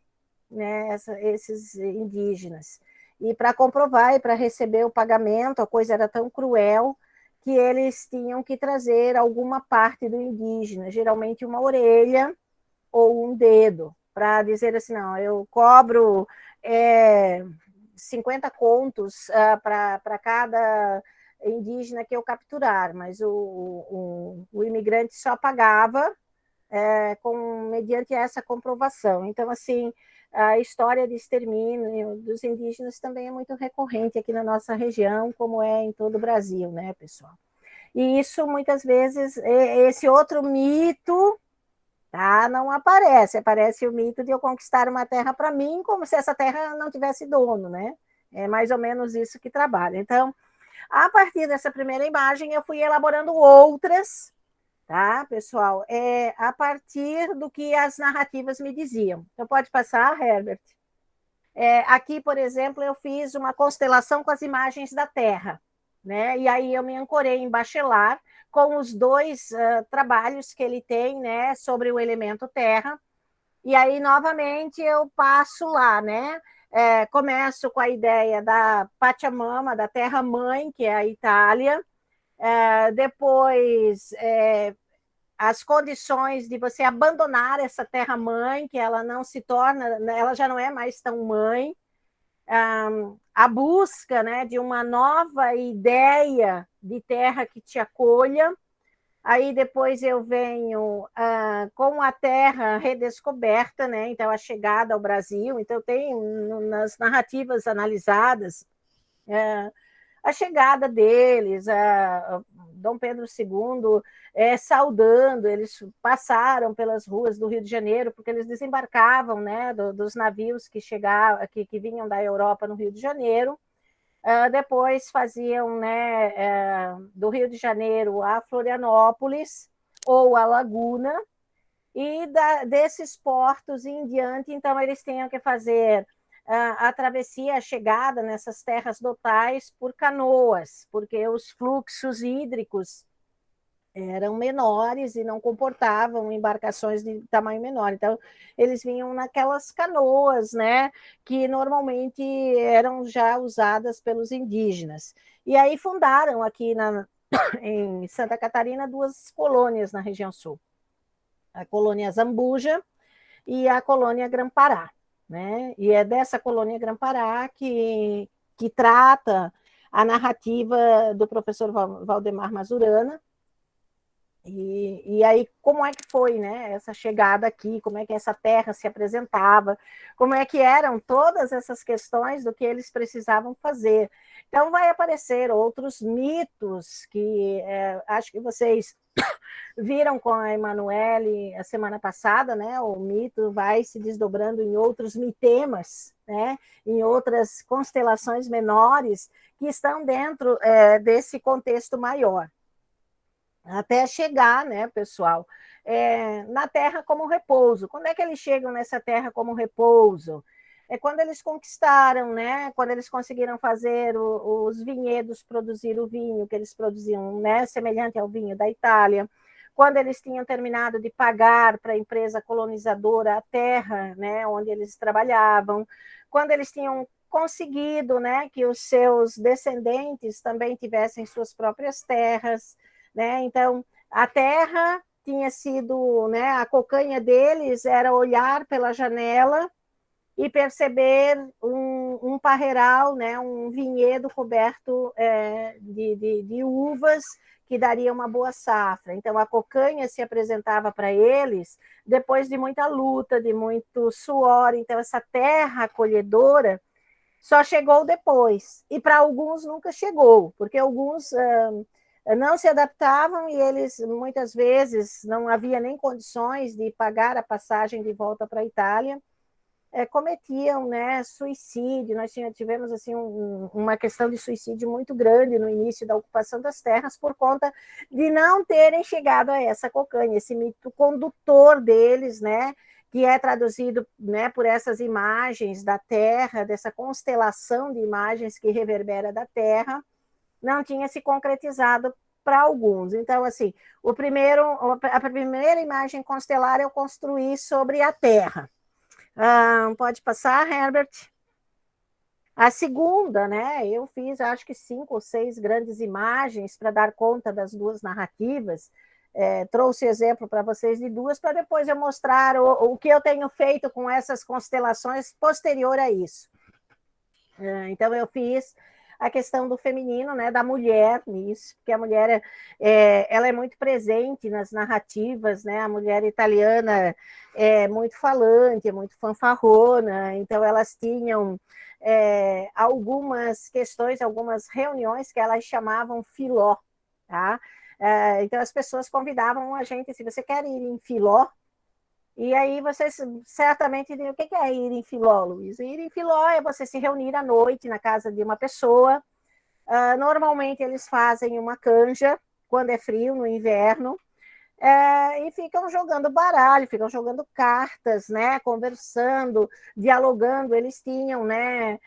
né, esses indígenas. E para comprovar e para receber o pagamento, a coisa era tão cruel que eles tinham que trazer alguma parte do indígena, geralmente uma orelha ou um dedo, para dizer assim, não, eu cobro 50 contos para cada indígena que eu capturar, mas o imigrante só pagava mediante essa comprovação. Então, assim, a história de extermínio dos indígenas também é muito recorrente aqui na nossa região, como é em todo o Brasil, né, pessoal? E isso, muitas vezes, esse outro mito, tá, não aparece. Aparece o mito de eu conquistar uma terra para mim, como se essa terra não tivesse dono, né? É mais ou menos isso que trabalha. Então, a partir dessa primeira imagem, eu fui elaborando outras, tá, pessoal? A partir do que as narrativas me diziam. Então, pode passar, Herbert? Aqui, por exemplo, eu fiz uma constelação com as imagens da Terra, né? E aí eu me ancorei em Bachelard com os 2 trabalhos que ele tem, né, sobre o elemento Terra. E aí, novamente, eu passo lá, né? Começo com a ideia da Pachamama, da Terra-mãe, que é a Itália. Depois, as condições de você abandonar essa terra-mãe, que ela não se torna, ela já não é mais tão mãe. a busca, né, de uma nova ideia de terra que te acolha. Aí depois eu venho com a terra redescoberta, né? Então a chegada ao Brasil. Então tem nas narrativas analisadas a chegada deles, a Dom Pedro II saudando, eles passaram pelas ruas do Rio de Janeiro, porque eles desembarcavam, né, dos navios que chegavam, que vinham da Europa no Rio de Janeiro. Depois faziam, né, do Rio de Janeiro a Florianópolis ou a Laguna, e desses portos em diante, então eles tinham que fazer a travessia, a chegada nessas terras dotais por canoas, porque os fluxos hídricos eram menores e não comportavam embarcações de tamanho menor. Então, eles vinham naquelas canoas, né, que normalmente eram já usadas pelos indígenas. E aí fundaram aqui em Santa Catarina 2 colônias na região sul. A colônia Zambuja e a colônia Grã-Pará, né? E é dessa colônia Grã-Pará que trata a narrativa do professor Valdemar Mazurana. E aí, como é que foi, né, essa chegada aqui, como é que essa terra se apresentava, como é que eram todas essas questões do que eles precisavam fazer. Então, vai aparecer outros mitos que acho que vocês viram com a Emanuele a semana passada, né? O mito vai se desdobrando em outros mitemas, né? Em outras constelações menores que estão dentro desse contexto maior. Até chegar, né, pessoal, na terra como repouso. Quando é que eles chegam nessa terra como repouso? É quando eles conquistaram, né? Quando eles conseguiram fazer os vinhedos produzir o vinho que eles produziam, né? Semelhante ao vinho da Itália. Quando eles tinham terminado de pagar para a empresa colonizadora a terra, né? Onde eles trabalhavam. Quando eles tinham conseguido, né? Que os seus descendentes também tivessem suas próprias terras, né? Então, a terra tinha sido, né? A cocanha deles era olhar pela janela e perceber um parreiral, né, um vinhedo coberto de uvas que daria uma boa safra. Então, a cocanha se apresentava para eles depois de muita luta, de muito suor. Então, essa terra acolhedora só chegou depois. E para alguns nunca chegou, porque alguns não se adaptavam e eles, muitas vezes, não havia nem condições de pagar a passagem de volta para a Itália. Cometiam, né, suicídio. Nós tivemos assim uma questão de suicídio muito grande no início da ocupação das terras por conta de não terem chegado a essa cocanha, esse mito condutor deles, né, que é traduzido, né, por essas imagens da Terra, dessa constelação de imagens que reverbera da Terra, não tinha se concretizado para alguns. Então, assim, a primeira imagem constelar eu construí sobre a Terra. Pode passar, Herbert? A segunda, né? Eu fiz, acho que 5 ou 6 grandes imagens para dar conta das 2 narrativas. Trouxe exemplo para vocês de 2, para depois eu mostrar o que eu tenho feito com essas constelações posterior a isso. Então, eu fiz a questão do feminino, né, da mulher nisso, porque a mulher ela é muito presente nas narrativas, né? A mulher italiana é muito falante, é muito fanfarrona, então elas tinham algumas questões, algumas reuniões que elas chamavam filó, tá? Então as pessoas convidavam a gente, se você quer ir em filó, e aí vocês certamente dizem, o que é ir em filó, Luiz? Ir em filó é você se reunir à noite na casa de uma pessoa. Normalmente eles fazem uma canja, quando é frio, no inverno, e ficam jogando baralho, ficam jogando cartas, né? Conversando, dialogando. Eles tinham, né,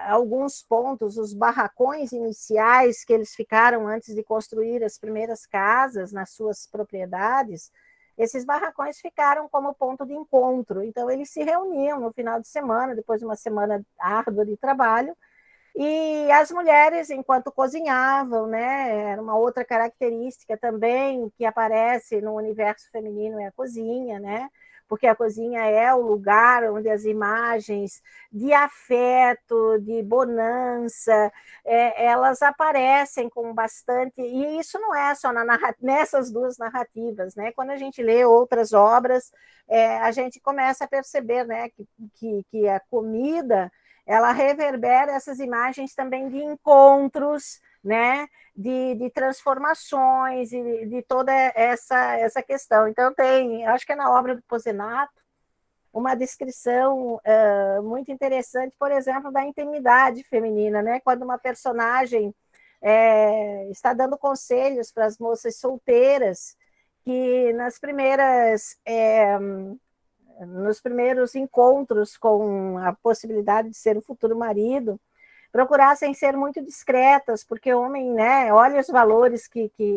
alguns pontos, os barracões iniciais que eles ficaram antes de construir as primeiras casas nas suas propriedades. Esses barracões ficaram como ponto de encontro. Então, eles se reuniam no final de semana, depois de uma semana árdua de trabalho, e as mulheres, enquanto cozinhavam, né, era uma outra característica também que aparece no universo feminino, é a cozinha, né? porque a cozinha é o lugar onde as imagens de afeto, de bonança, elas aparecem com bastante... E isso não é só nessas duas narrativas, né? Quando a gente lê outras obras, a gente começa a perceber, né, que a comida ela reverbera essas imagens também de encontros, né, de transformações e de toda essa questão. Então, acho que é na obra do Pozenato, uma descrição muito interessante, por exemplo, da intimidade feminina, né? Quando uma personagem está dando conselhos para as moças solteiras, que nos primeiros encontros com a possibilidade de ser o futuro marido, procurassem ser muito discretas, porque o homem, né, olha os valores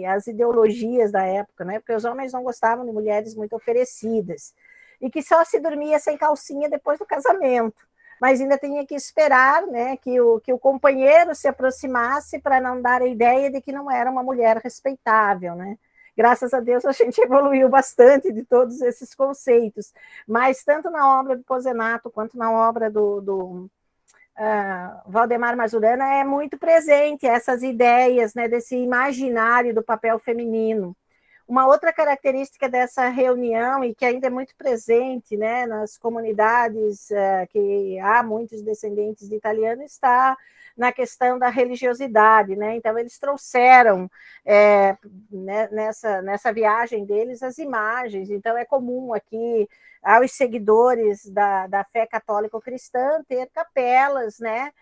as ideologias da época, né, porque os homens não gostavam de mulheres muito oferecidas, e que só se dormia sem calcinha depois do casamento, mas ainda tinha que esperar, né, que o companheiro se aproximasse para não dar a ideia de que não era uma mulher respeitável, né. Graças a Deus a gente evoluiu bastante de todos esses conceitos, mas tanto na obra do Pozenato quanto na obra do Valdemar Mazurana é muito presente essas ideias, né, desse imaginário do papel feminino. Uma outra característica dessa reunião, e que ainda é muito presente, né, nas comunidades que há muitos descendentes de italianos, está na questão da religiosidade, né? Então, eles trouxeram nessa viagem deles as imagens. Então, é comum aqui aos seguidores da fé católico-cristã ter capelas, né?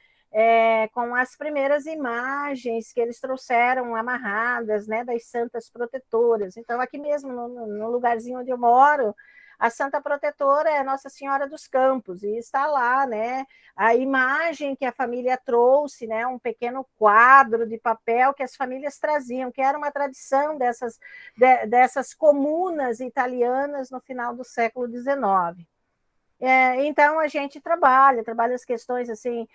Com as primeiras imagens que eles trouxeram amarradas, né, das santas protetoras. Então, aqui mesmo, no lugarzinho onde eu moro, a santa protetora é Nossa Senhora dos Campos, e está lá, né, a imagem que a família trouxe, né, um pequeno quadro de papel que as famílias traziam, que era uma tradição dessas comunas italianas no final do século XIX. Então, a gente trabalha as questões assim,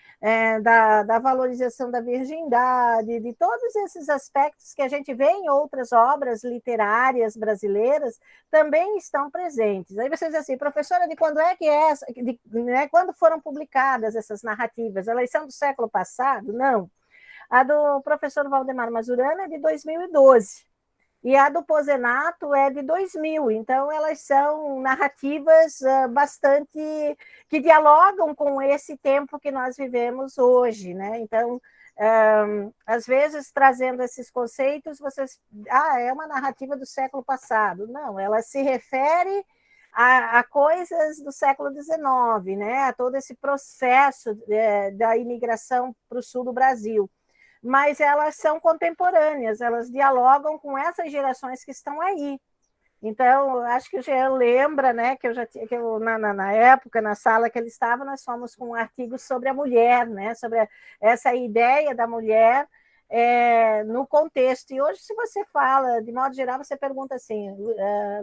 da valorização da virgindade, de todos esses aspectos que a gente vê em outras obras literárias brasileiras, também estão presentes. Aí vocês dizem assim, professora, de quando é que né, quando foram publicadas essas narrativas? Elas são do século passado? Não. A do professor Valdemar Mazurana é de 2012. E a do Pozenato é de 2000, então elas são narrativas bastante que dialogam com esse tempo que nós vivemos hoje, né? Então, às vezes, trazendo esses conceitos, vocês... é uma narrativa do século passado. Não, ela se refere a coisas do século XIX, né? A todo esse processo da imigração para o sul do Brasil. Mas elas são contemporâneas, elas dialogam com essas gerações que estão aí. Então, acho que o Jean lembra, né, que na época, na sala que ele estava, nós fomos com um artigo sobre a mulher, né, sobre essa ideia da mulher no contexto. E hoje, se você fala, de modo geral, você pergunta assim,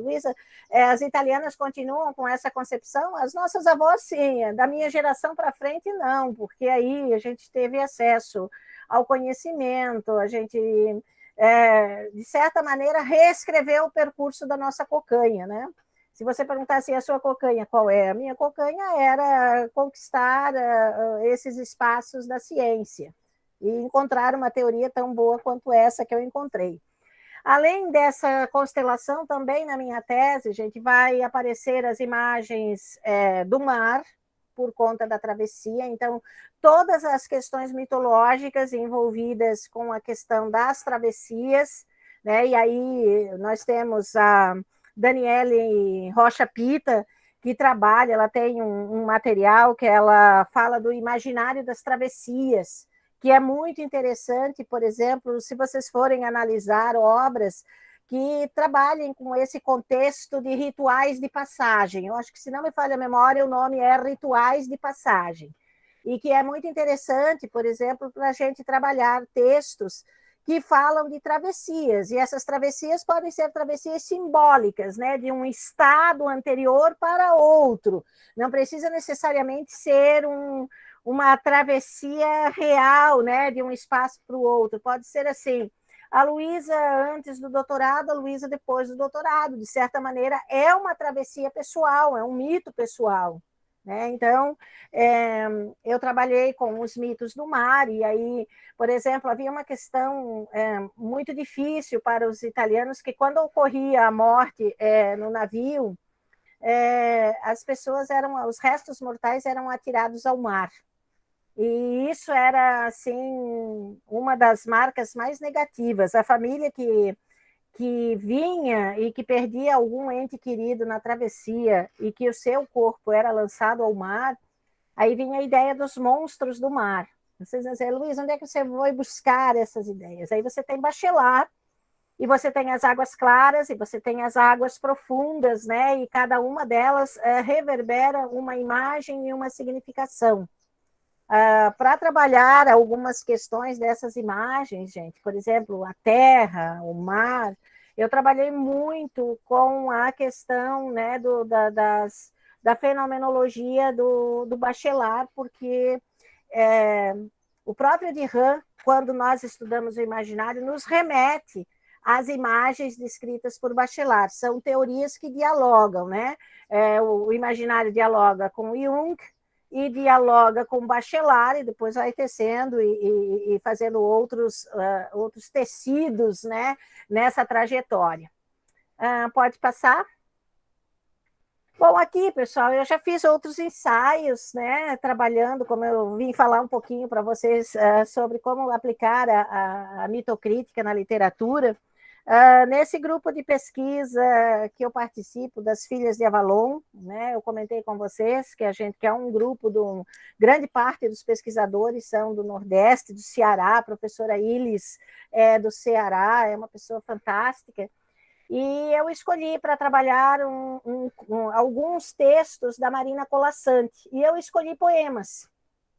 Luísa, as italianas continuam com essa concepção? As nossas avós, sim, da minha geração para frente, não, porque aí a gente teve acesso ao conhecimento, a gente, de certa maneira, reescreveu o percurso da nossa cocanha, né? Se você perguntar assim, a sua cocanha qual é? A minha cocanha era conquistar esses espaços da ciência e encontrar uma teoria tão boa quanto essa que eu encontrei. Além dessa constelação, também na minha tese, gente, vai aparecer as imagens do mar, por conta da travessia. Então, todas as questões mitológicas envolvidas com a questão das travessias, né? E aí nós temos a Daniele Rocha Pita, que trabalha, ela tem um material que ela fala do imaginário das travessias, que é muito interessante. Por exemplo, se vocês forem analisar obras que trabalhem com esse contexto de rituais de passagem. Eu acho que, se não me falha a memória, o nome é Rituais de Passagem. E que é muito interessante, por exemplo, para a gente trabalhar textos que falam de travessias. E essas travessias podem ser travessias simbólicas, né, de um estado anterior para outro. Não precisa necessariamente ser uma travessia real, né, de um espaço para o outro. Pode ser assim, A Luísa antes do doutorado, a Luísa depois do doutorado. De certa maneira, é uma travessia pessoal, é um mito pessoal. Né? Então, eu trabalhei com os mitos do mar, e aí, por exemplo, havia uma questão muito difícil para os italianos, que quando ocorria a morte no navio, as pessoas os restos mortais eram atirados ao mar. E isso era, assim, uma das marcas mais negativas. A família que vinha e que perdia algum ente querido na travessia e que o seu corpo era lançado ao mar, aí vinha a ideia dos monstros do mar. Vocês vão dizer, Luiz, onde é que você vai buscar essas ideias? Aí você tem Bachelard, e você tem as águas claras, e você tem as águas profundas, né? E cada uma delas reverbera uma imagem e uma significação. Para trabalhar algumas questões dessas imagens, gente, por exemplo, a terra, o mar, eu trabalhei muito com a questão, né, da fenomenologia do Bachelard, porque o próprio Dirhan, quando nós estudamos o imaginário, nos remete às imagens descritas por Bachelard. São teorias que dialogam, né? O imaginário dialoga com Jung, e dialoga com Bachelard, e depois vai tecendo e fazendo outros tecidos, né, nessa trajetória. Pode passar? Bom, aqui, pessoal, eu já fiz outros ensaios, né, trabalhando, como eu vim falar um pouquinho para vocês sobre como aplicar a mitocrítica na literatura. Nesse grupo de pesquisa que eu participo, das Filhas de Avalon, né, eu comentei com vocês que que é um grupo grande parte dos pesquisadores são do Nordeste, do Ceará. A professora Ilis é do Ceará, é uma pessoa fantástica. E eu escolhi para trabalhar alguns textos da Marina Colasanti, e eu escolhi poemas,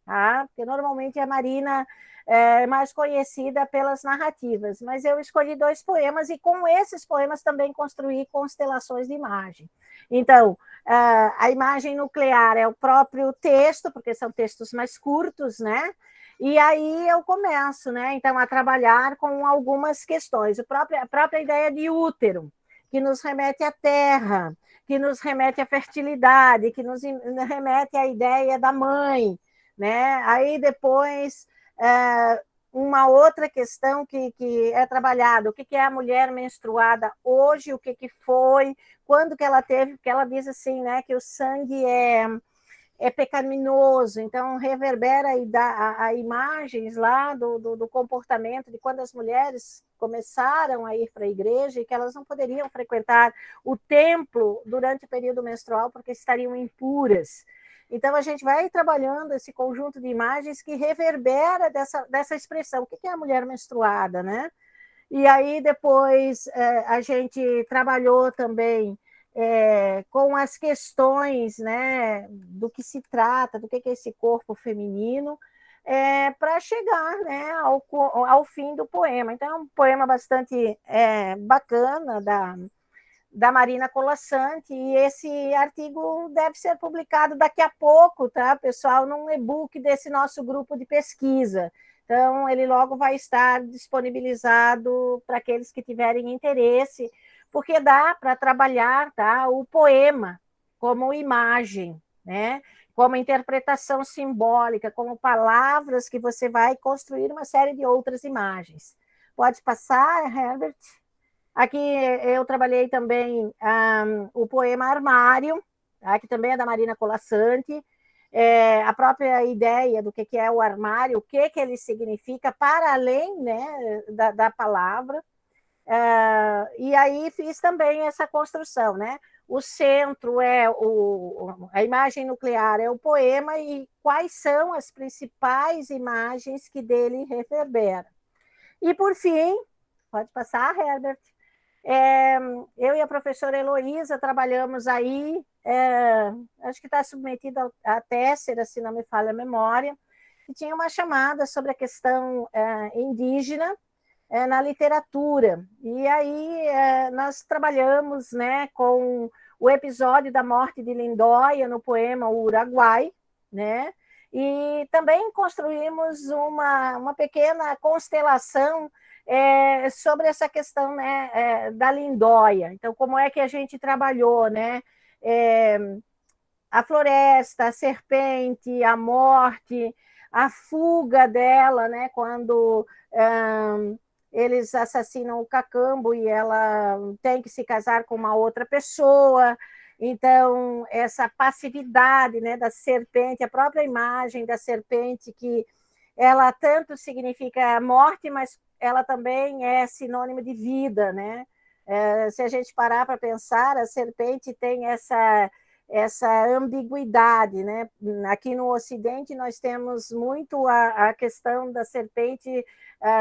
tá? Porque normalmente a Marina é mais conhecida pelas narrativas, mas eu escolhi 2 poemas, e com esses poemas também construí constelações de imagem. Então, a imagem nuclear é o próprio texto, porque são textos mais curtos, né? E aí eu começo, né, então, a trabalhar com algumas questões. A própria ideia de útero, que nos remete à terra, que nos remete à fertilidade, que nos remete à ideia da mãe, né? Aí depois uma outra questão que é trabalhada, o que é a mulher menstruada hoje, o que foi, quando que ela teve, porque ela diz assim, né, que o sangue é pecaminoso, então reverbera e dá a imagens lá do comportamento de quando as mulheres começaram a ir para a igreja, e que elas não poderiam frequentar o templo durante o período menstrual porque estariam impuras. Então, a gente vai trabalhando esse conjunto de imagens que reverbera dessa expressão. O que é a mulher menstruada, né? E aí, depois, a gente trabalhou também com as questões, né, do que se trata, do que é esse corpo feminino, para chegar, né, ao fim do poema. Então, é um poema bastante bacana da Marina Colasanti, e esse artigo deve ser publicado daqui a pouco, tá, pessoal, num e-book desse nosso grupo de pesquisa. Então, ele logo vai estar disponibilizado para aqueles que tiverem interesse, porque dá para trabalhar, tá, o poema como imagem, né, como interpretação simbólica, como palavras que você vai construir uma série de outras imagens. Pode passar, Herbert? Aqui eu trabalhei também o poema Armário, tá, que também é da Marina Colasanti, a própria ideia do que é o armário, o que ele significa para além, né, da palavra. E aí fiz também essa construção, né? O centro a imagem nuclear é o poema, e quais são as principais imagens que dele reverberam. E por fim, pode passar, Herbert? Eu e a professora Heloísa trabalhamos aí, acho que está submetida à Tessera, se não me falha a memória, que tinha uma chamada sobre a questão indígena na literatura. E aí nós trabalhamos, né, com o episódio da morte de Lindóia no poema O Uruguai, né? E também construímos uma pequena constelação sobre essa questão, né, da lindóia. Então, como é que a gente trabalhou, né? A floresta, a serpente, a morte, a fuga dela, né? Quando eles assassinam o Cacambo e ela tem que se casar com uma outra pessoa. Então, essa passividade, né, da serpente, a própria imagem da serpente, que ela tanto significa morte, mas ela também é sinônimo de vida, né? Se a gente parar para pensar, a serpente tem essa ambiguidade, né? Aqui no Ocidente nós temos muito a questão da serpente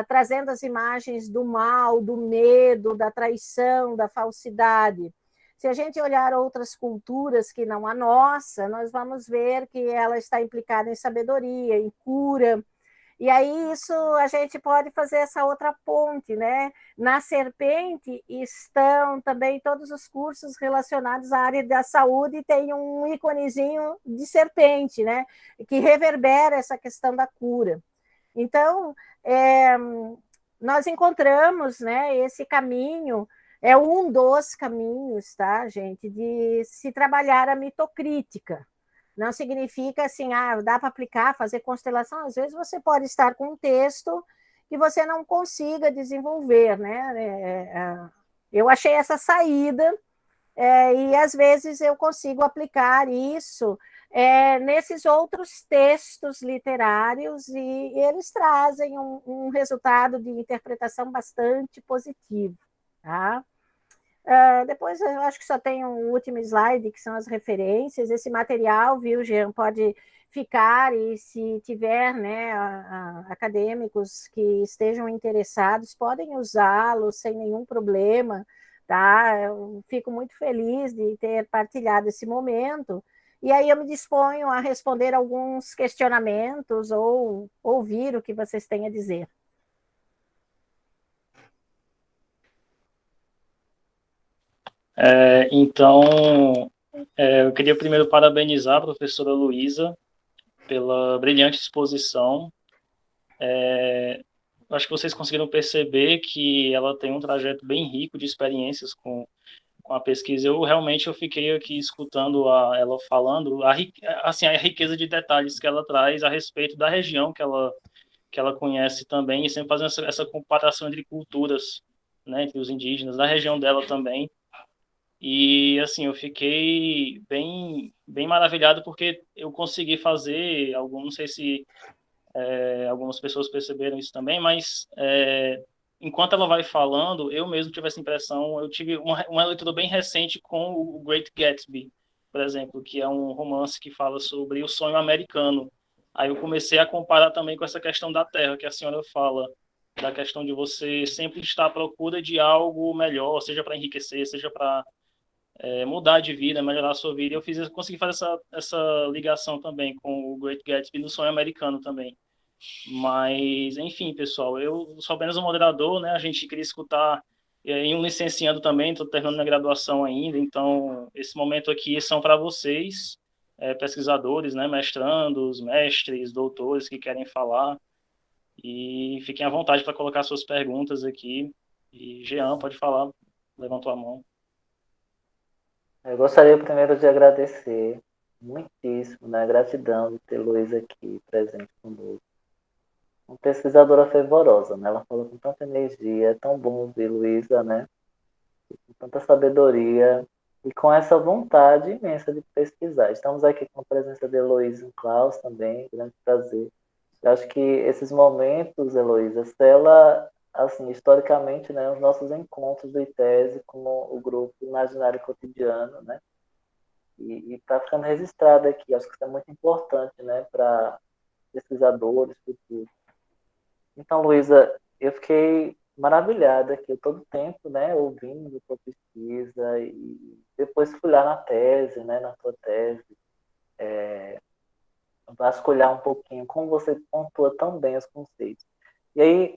trazendo as imagens do mal, do medo, da traição, da falsidade. Se a gente olhar outras culturas que não a nossa, nós vamos ver que ela está implicada em sabedoria, em cura. E aí isso a gente pode fazer essa outra ponte, né? Na serpente estão também todos os cursos relacionados à área da saúde e tem um íconezinho de serpente, né? Que reverbera essa questão da cura. Então, nós encontramos, né, esse caminho, é um dos caminhos, tá, gente, de se trabalhar a mitocrítica. Não significa assim, dá para aplicar, fazer constelação. Às vezes você pode estar com um texto que você não consiga desenvolver, né? Eu achei essa saída e às vezes eu consigo aplicar isso nesses outros textos literários e eles trazem um resultado de interpretação bastante positivo, tá? Depois eu acho que só tem um último slide, que são as referências. Esse material, viu, Jean, pode ficar e se tiver, né, acadêmicos que estejam interessados, podem usá-lo sem nenhum problema, tá? Eu fico muito feliz de ter partilhado esse momento. E aí eu me disponho a responder alguns questionamentos ou ouvir o que vocês têm a dizer. Então, eu queria primeiro parabenizar a professora Luísa pela brilhante exposição. Acho que vocês conseguiram perceber que ela tem um trajeto bem rico de experiências com a pesquisa. Eu fiquei aqui escutando ela falando, assim, a riqueza de detalhes que ela traz a respeito da região que ela conhece também, e sempre fazendo essa comparação entre culturas, né, entre os indígenas, da região dela também. E, assim, eu fiquei bem maravilhado porque eu consegui fazer, não sei se algumas pessoas perceberam isso também, mas enquanto ela vai falando, eu mesmo tive essa impressão. Eu tive uma leitura bem recente com o Great Gatsby, por exemplo, que é um romance que fala sobre o sonho americano. Aí eu comecei a comparar também com essa questão da terra, que a senhora fala, da questão de você sempre estar à procura de algo melhor, seja para enriquecer, seja para mudar de vida, melhorar a sua vida. Consegui fazer essa ligação também com o Great Gatsby no sonho americano também. Mas, enfim, pessoal, eu sou apenas um moderador, né? A gente queria escutar em um licenciando também, estou terminando minha graduação ainda, então esse momento aqui são para vocês, pesquisadores, né? Mestrandos, mestres, doutores que querem falar, e fiquem à vontade para colocar suas perguntas aqui. E Jean, pode falar, levantou a mão. Eu gostaria primeiro de agradecer muitíssimo, né? Gratidão de ter Luísa aqui presente conosco. Uma pesquisadora fervorosa, né? Ela falou com tanta energia, é tão bom ver Luísa, né? Com tanta sabedoria e com essa vontade imensa de pesquisar. Estamos aqui com a presença de Heloísa e Klaus também, grande prazer. Eu acho que esses momentos, Heloísa, sela, assim, historicamente, né, os nossos encontros do ITESE com o grupo Imaginário Cotidiano, né? E está ficando registrado aqui. Acho que isso é muito importante, né, para pesquisadores, futuros. Então, Luísa, eu fiquei maravilhada aqui todo o tempo, né, ouvindo a tua pesquisa e depois fui lá na tese, né, na tua tese, vasculhar um pouquinho como você pontua tão bem os conceitos. E aí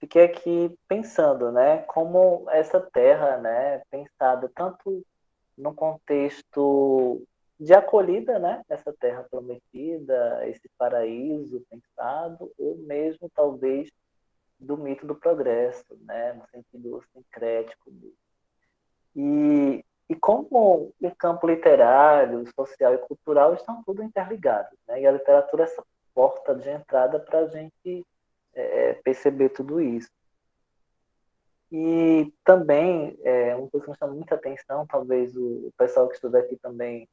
fiquei aqui pensando, né, como essa terra, né, pensada tanto no contexto de acolhida, né, essa terra prometida, esse paraíso pensado, ou mesmo talvez do mito do progresso, né, no sentido sincrético dele. E como o campo literário, social e cultural estão tudo interligados, né, e a literatura é essa porta de entrada para a gente perceber tudo isso. E também, uma coisa que me chama muita atenção, talvez o pessoal que estuda aqui também,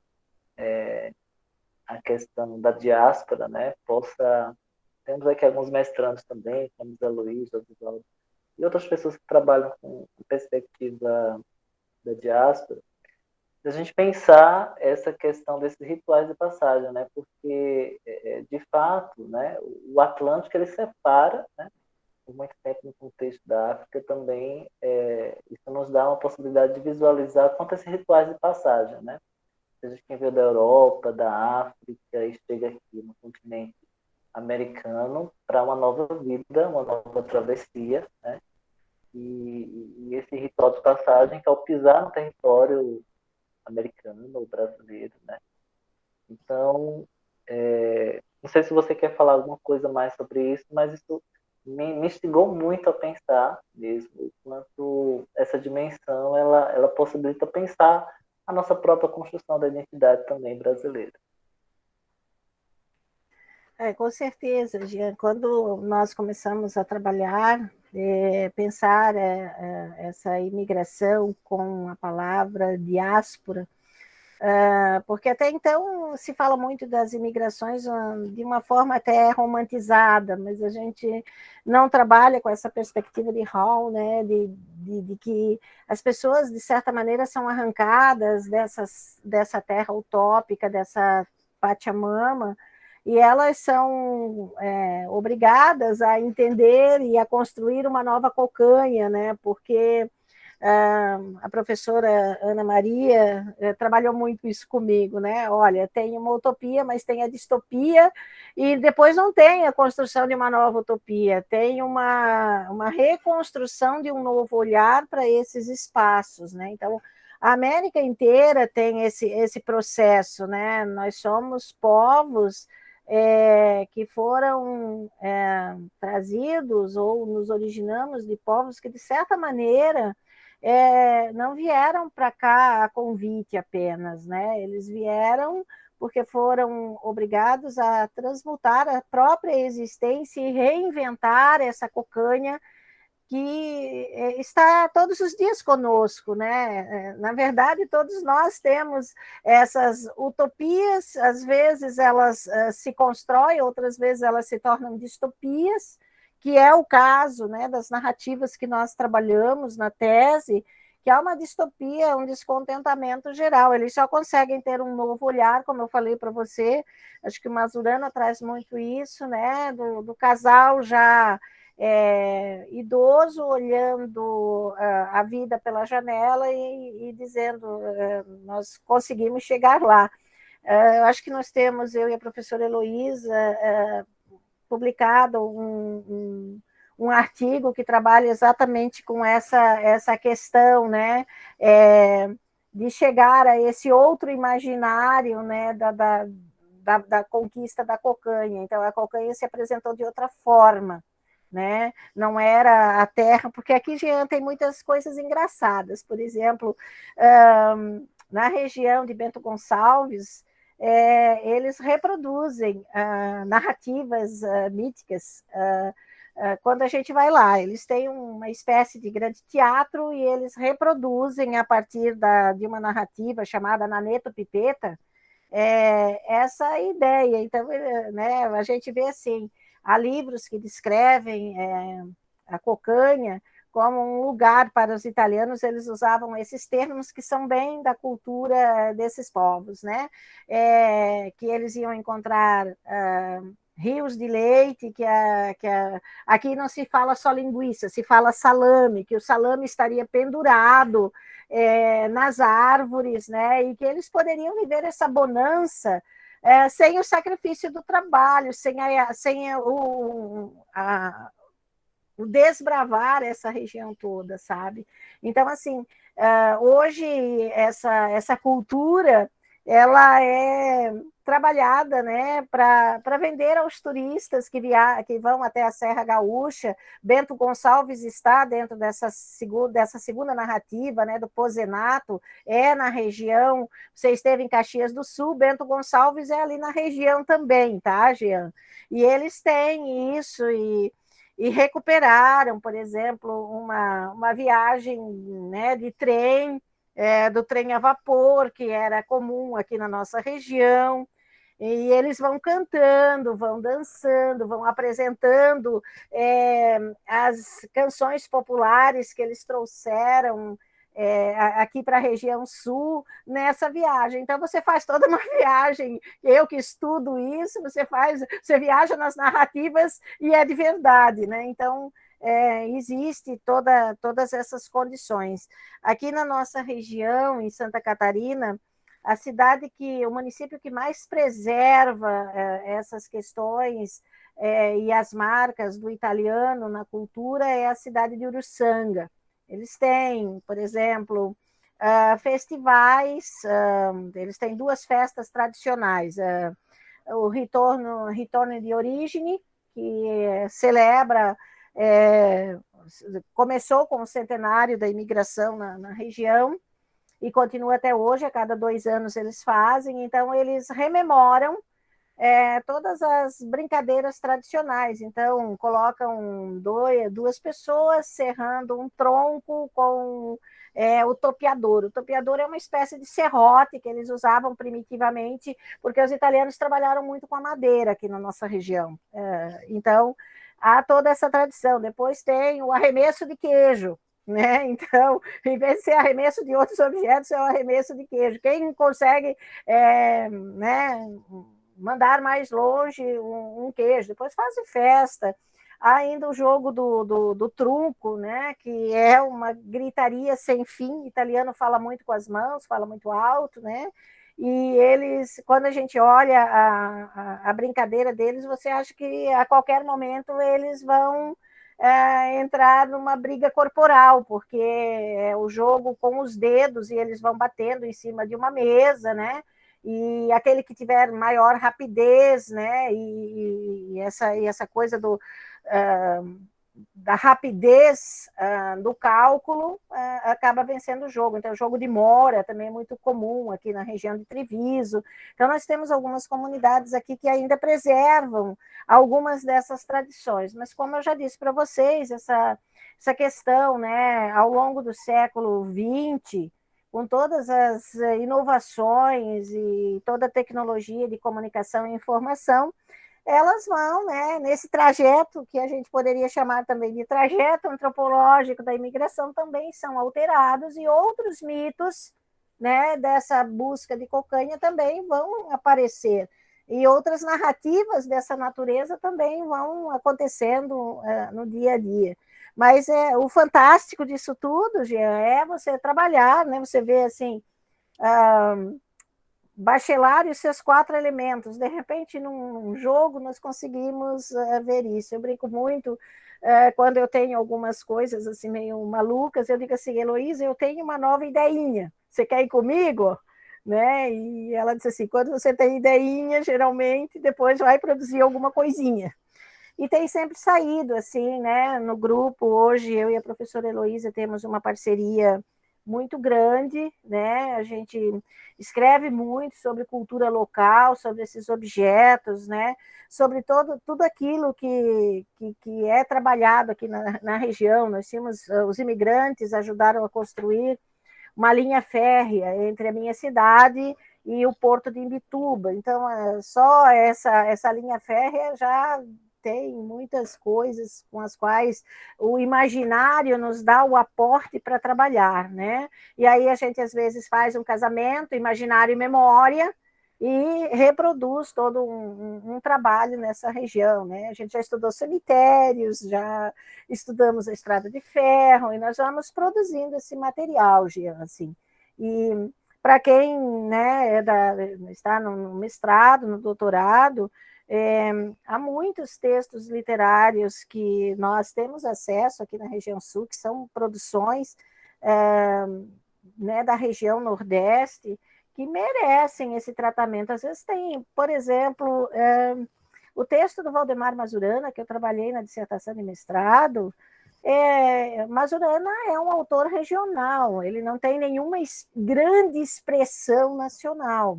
a questão da diáspora, né, possa... Temos aqui alguns mestrandos também, como Zé Luiz, Oswaldo, e outras pessoas que trabalham com perspectiva da diáspora, a gente pensar essa questão desses rituais de passagem, né, porque, de fato, né, o Atlântico ele separa, né, por muito tempo no contexto da África também, isso nos dá uma possibilidade de visualizar quanto esses rituais de passagem, né? Seja quem veio da Europa, da África e chega aqui no continente americano para uma nova vida, uma nova travessia, né? E esse ritual de passagem, que ao pisar no território americano ou brasileiro, né? Então, não sei se você quer falar alguma coisa mais sobre isso, mas isso me instigou muito a pensar mesmo, quanto essa dimensão ela possibilita pensar a nossa própria construção da identidade também brasileira. Com certeza, Jean. Quando nós começamos a trabalhar, pensar essa imigração com a palavra diáspora, porque até então se fala muito das imigrações de uma forma até romantizada, mas a gente não trabalha com essa perspectiva de Hall, né, de que as pessoas, de certa maneira, são arrancadas dessa terra utópica, dessa Pachamama, e elas são obrigadas a entender e a construir uma nova cocanha, né, porque a professora Ana Maria trabalhou muito isso comigo, né? Olha, tem uma utopia, mas tem a distopia, e depois não tem a construção de uma nova utopia, tem uma reconstrução de um novo olhar para esses espaços, né? Então, a América inteira tem esse processo, né? Nós somos povos que foram trazidos ou nos originamos de povos que, de certa maneira, não vieram para cá a convite apenas, né? Eles vieram porque foram obrigados a transmutar a própria existência e reinventar essa cocanha que está todos os dias conosco, né? Na verdade, todos nós temos essas utopias, às vezes elas se constroem, outras vezes elas se tornam distopias, que é o caso, né, das narrativas que nós trabalhamos na tese, que há uma distopia, um descontentamento geral. Eles só conseguem ter um novo olhar, como eu falei para você, acho que o Masurana traz muito isso, né, do casal já idoso olhando a vida pela janela e dizendo nós conseguimos chegar lá. Eu acho que nós temos, eu e a professora Heloísa, publicado um artigo que trabalha exatamente com essa questão, né, de chegar a esse outro imaginário, né, da conquista da cocanha. Então, a cocanha se apresentou de outra forma, né? Não era a terra, porque aqui já tem muitas coisas engraçadas. Por exemplo, na região de Bento Gonçalves, eles reproduzem narrativas míticas quando a gente vai lá. Eles têm uma espécie de grande teatro e eles reproduzem a partir de uma narrativa chamada Naneto Pipeta essa ideia. Então, né, a gente vê assim, há livros que descrevem a cocanha como um lugar para os italianos, eles usavam esses termos que são bem da cultura desses povos, né? Que eles iam encontrar rios de leite, aqui não se fala só linguiça, se fala salame, que o salame estaria pendurado nas árvores, né? E que eles poderiam viver essa bonança sem o sacrifício do trabalho, sem o desbravar essa região toda, sabe? Então, assim, hoje essa cultura ela é trabalhada, né, para vender aos turistas que vão até a Serra Gaúcha. Bento Gonçalves está dentro dessa segunda narrativa, né, do Pozenato, é na região. Você esteve em Caxias do Sul, Bento Gonçalves é ali na região também, tá, Jean? E eles têm isso e recuperaram, por exemplo, uma viagem, né, de trem, do trem a vapor, que era comum aqui na nossa região, e eles vão cantando, vão dançando, vão apresentando as canções populares que eles trouxeram aqui para a região sul nessa viagem. Então você faz toda uma viagem, eu que estudo isso, você viaja nas narrativas e é de verdade, né? Então existe todas essas condições. Aqui na nossa região, em Santa Catarina, o município que mais preserva essas questões e as marcas do italiano na cultura é a cidade de Uruçanga. Eles têm, por exemplo, festivais, eles têm 2 festas tradicionais, o Ritorno di Origine, que celebra, começou com o centenário da imigração na região, e continua até hoje, a cada 2 anos eles fazem, então eles rememoram todas as brincadeiras tradicionais. Então, colocam 2 pessoas serrando um tronco com o topeador. O topeador é uma espécie de serrote que eles usavam primitivamente, porque os italianos trabalharam muito com a madeira aqui na nossa região. Então, há toda essa tradição. Depois tem o arremesso de queijo, né? Então, em vez de ser arremesso de outros objetos, é o arremesso de queijo. Quem consegue, né, mandar mais longe um queijo, depois fazem festa. Há ainda o jogo do trunco, né, que é uma gritaria sem fim. O italiano fala muito com as mãos, fala muito alto, né? E eles, quando a gente olha a brincadeira deles, você acha que a qualquer momento eles vão entrar numa briga corporal, porque é o jogo com os dedos e eles vão batendo em cima de uma mesa, né? E aquele que tiver maior rapidez, né? E essa coisa da rapidez do cálculo acaba vencendo o jogo. Então, o jogo de mora também é muito comum aqui na região de Treviso. Então, nós temos algumas comunidades aqui que ainda preservam algumas dessas tradições. Mas, como eu já disse para vocês, essa questão, né, ao longo do século XX, com todas as inovações e toda a tecnologia de comunicação e informação, elas vão, né, nesse trajeto que a gente poderia chamar também de trajeto antropológico da imigração, também são alterados, e outros mitos, né, dessa busca de cocanha também vão aparecer, e outras narrativas dessa natureza também vão acontecendo no dia a dia. Mas o fantástico disso tudo, Jean, é você trabalhar, né? Você vê assim, Bachelard e os seus 4 elementos. De repente, num jogo, nós conseguimos ver isso. Eu brinco muito quando eu tenho algumas coisas assim meio malucas, eu digo assim, Heloísa, eu tenho uma nova ideinha. Você quer ir comigo? Né? E ela disse assim, quando você tem ideinha, geralmente, depois vai produzir alguma coisinha. E tem sempre saído, assim, né? No grupo, hoje, eu e a professora Heloísa temos uma parceria muito grande, né? A gente escreve muito sobre cultura local, sobre esses objetos, né? Sobre tudo aquilo que é trabalhado aqui na região. Nós tínhamos, os imigrantes ajudaram a construir uma linha férrea entre a minha cidade e o porto de Imbituba. Então, só essa linha férrea já tem muitas coisas com as quais o imaginário nos dá o aporte para trabalhar, né? E aí a gente, às vezes, faz um casamento, imaginário e memória, e reproduz todo um trabalho nessa região, né? A gente já estudou cemitérios, já estudamos a estrada de ferro, e nós vamos produzindo esse material, Jean, assim. E para quem, né, está no mestrado, no doutorado, há muitos textos literários que nós temos acesso aqui na região sul, que são produções né, da região Nordeste, que merecem esse tratamento. Às vezes tem, por exemplo, o texto do Valdemar Masurana, que eu trabalhei na dissertação de mestrado. Masurana é um autor regional, ele não tem nenhuma grande expressão nacional.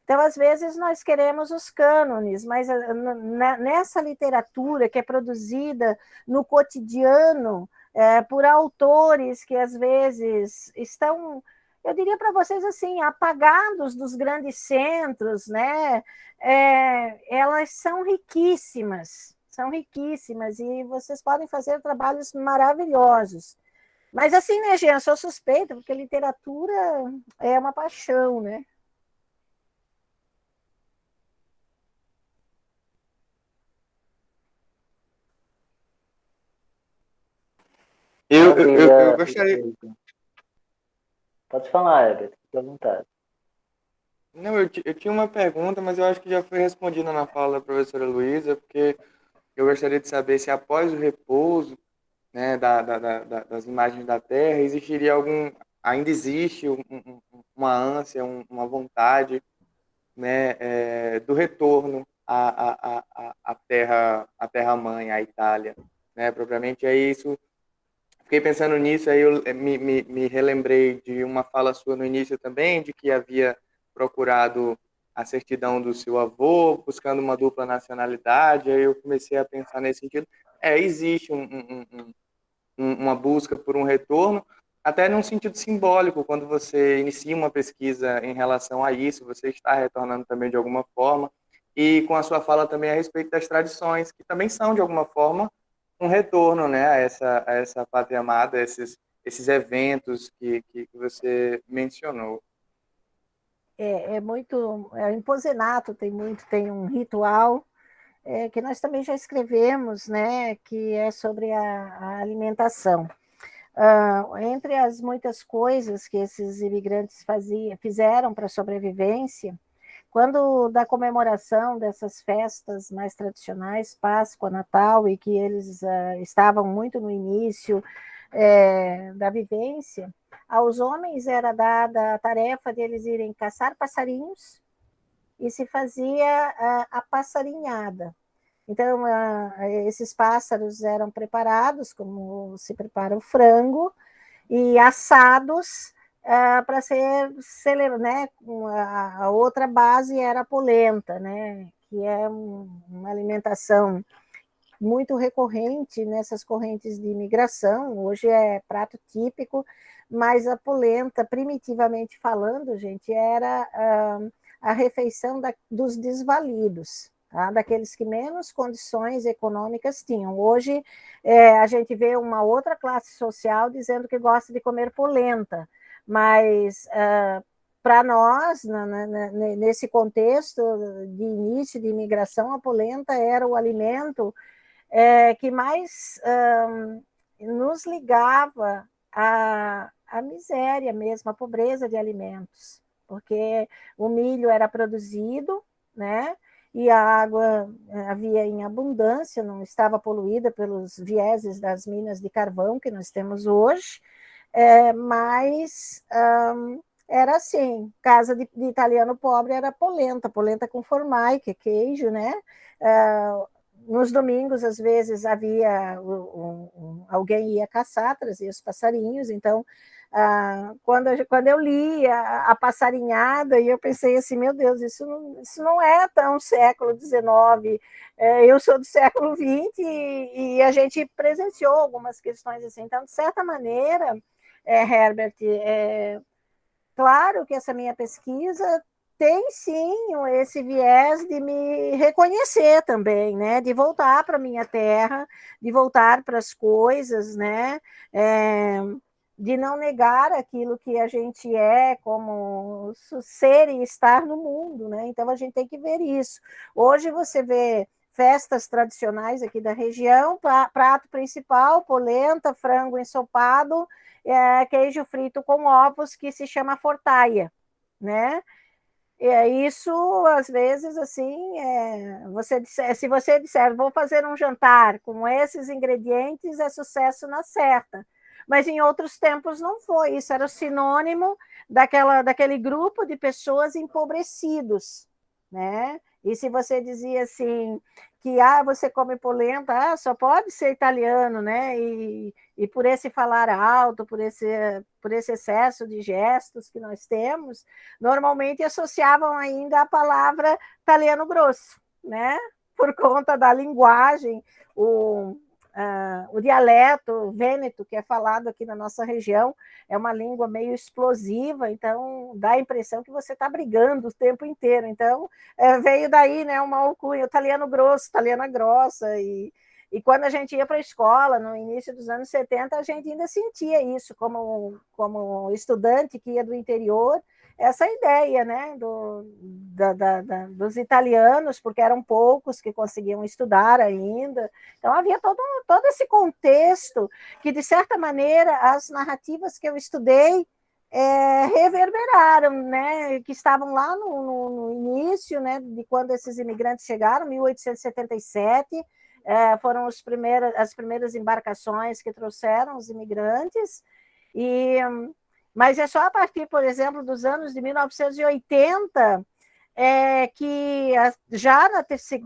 Então, às vezes, nós queremos os cânones, mas nessa literatura que é produzida no cotidiano por autores que, às vezes, estão, eu diria para vocês assim, apagados dos grandes centros, né? Elas são riquíssimas, e vocês podem fazer trabalhos maravilhosos. Mas, assim, né, Jean, eu sou suspeita, porque literatura é uma paixão, né? Eu gostaria. Pode falar, Herbert, fique à vontade. Não, eu tinha uma pergunta, mas eu acho que já foi respondida na fala da professora Luísa, porque eu gostaria de saber se após o repouso, né, das imagens da Terra, existiria ainda existe uma ânsia, uma vontade, né, do retorno à Terra Mãe, à Itália, né, propriamente é isso. Fiquei pensando nisso, aí eu me relembrei de uma fala sua no início também, de que havia procurado a certidão do seu avô, buscando uma dupla nacionalidade, aí eu comecei a pensar nesse sentido. Existe uma busca por um retorno, até num sentido simbólico, quando você inicia uma pesquisa em relação a isso, você está retornando também de alguma forma, e com a sua fala também a respeito das tradições, que também são, de alguma forma, um retorno, né, a essa pátria amada, esses eventos que você mencionou. Em Pozenato tem um ritual que nós também já escrevemos, né, que é sobre a alimentação. Entre as muitas coisas que esses imigrantes fizeram para a sobrevivência, quando da comemoração dessas festas mais tradicionais, Páscoa, Natal, e que eles estavam muito no início da vivência, aos homens era dada a tarefa de eles irem caçar passarinhos e se fazia a passarinhada. Então, esses pássaros eram preparados, como se prepara o frango, e assados para ser, né? A outra base era a polenta, né? Que é uma alimentação muito recorrente nessas correntes de imigração. Hoje é prato típico, mas a polenta, primitivamente falando, gente, era a refeição dos desvalidos. Tá? Daqueles que menos condições econômicas tinham. Hoje, a gente vê uma outra classe social dizendo que gosta de comer polenta, mas para nós, nesse contexto de início de imigração, a polenta era o alimento que mais nos ligava à miséria mesmo, à pobreza de alimentos, porque o milho era produzido, né? E a água havia em abundância, não estava poluída pelos vieses das minas de carvão que nós temos hoje, mas era assim, casa de italiano pobre era polenta com formai, que é queijo, né? Nos domingos, às vezes, havia alguém ia caçar, trazia os passarinhos, então quando eu li a passarinhada, eu pensei assim, meu Deus, isso não é tão século XIX, eu sou do século XX e a gente presenciou algumas questões assim. Então, de certa maneira, Herbert, claro que essa minha pesquisa tem sim esse viés de me reconhecer também, né? De voltar para a minha terra, de voltar para as coisas, né? De não negar aquilo que a gente é como ser e estar no mundo, né? Então a gente tem que ver isso. Hoje você vê festas tradicionais aqui da região, prato principal, polenta, frango ensopado, queijo frito com ovos, que se chama fortaia, né? Isso, às vezes, assim, se você disser, vou fazer um jantar com esses ingredientes, é sucesso na certa. mas em outros tempos não foi. Isso era o sinônimo daquele grupo de pessoas empobrecidos, né? E se você dizia assim que você come polenta, só pode ser italiano, né? E por esse falar alto, por esse excesso de gestos que nós temos, normalmente associavam ainda a palavra italiano grosso, né? Por conta da linguagem, o dialeto vêneto, que é falado aqui na nossa região, é uma língua meio explosiva, então dá a impressão que você está brigando o tempo inteiro. Então, veio daí, né, uma alcunha, italiano grosso, italiana grossa, e quando a gente ia para a escola, no início dos anos 70, a gente ainda sentia isso, como estudante que ia do interior, essa ideia, né, dos italianos, porque eram poucos que conseguiam estudar ainda. Então, havia todo esse contexto que, de certa maneira, as narrativas que eu estudei reverberaram, né, que estavam lá no início, né, de quando esses imigrantes chegaram, 1877, foram as primeiras embarcações que trouxeram os imigrantes, mas é só a partir, por exemplo, dos anos de 1980 que já na terceira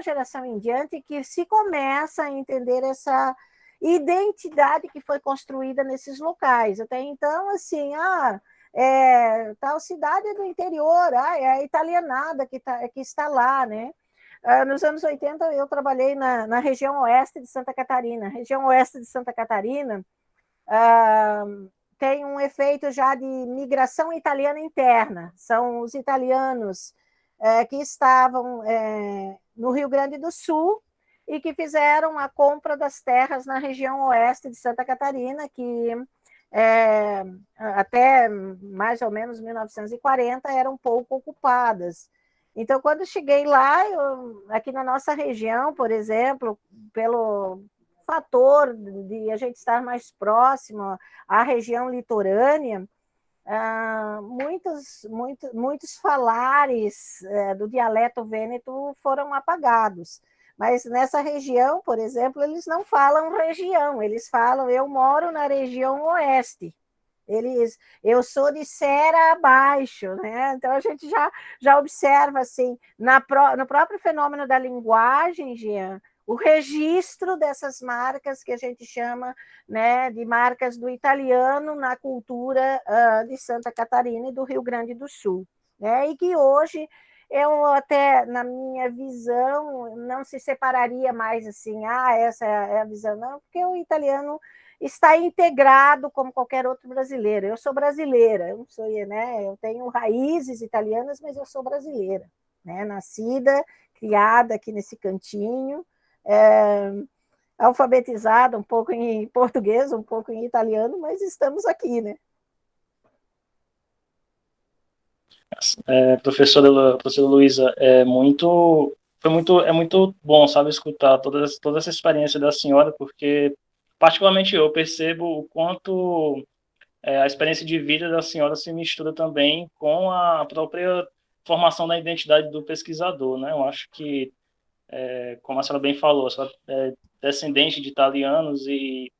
geração em diante, que se começa a entender essa identidade que foi construída nesses locais. Até então, assim, tal cidade do interior, é a italianada que está lá, né? Nos anos 80, eu trabalhei na região oeste de Santa Catarina. A região oeste de Santa Catarina tem um efeito já de migração italiana interna. São os italianos que estavam no Rio Grande do Sul e que fizeram a compra das terras na região oeste de Santa Catarina, que até mais ou menos 1940 eram pouco ocupadas. Então, quando cheguei lá, aqui na nossa região, por exemplo, pelo fator de a gente estar mais próximo à região litorânea, muitos falares do dialeto vêneto foram apagados. Mas nessa região, por exemplo, eles não falam região, eles falam, eu moro na região oeste. Eu sou de Serra abaixo, né? Então a gente já observa assim, no próprio fenômeno da linguagem, Jean, o registro dessas marcas que a gente chama, né, de marcas do italiano na cultura de Santa Catarina e do Rio Grande do Sul, né? E que hoje eu até, na minha visão, não se separaria mais assim, essa é a visão, não, porque o italiano está integrado como qualquer outro brasileiro. Eu sou brasileira, eu não sou, né? Eu tenho raízes italianas, mas eu sou brasileira, né? Nascida, criada aqui nesse cantinho, alfabetizada um pouco em português, um pouco em italiano, mas estamos aqui, né? Professora Luísa, é muito bom, sabe, escutar toda essa experiência da senhora, porque particularmente eu percebo o quanto a experiência de vida da senhora se mistura também com a própria formação da identidade do pesquisador, né? Eu acho que, como a senhora bem falou, a senhora é descendente de italianos e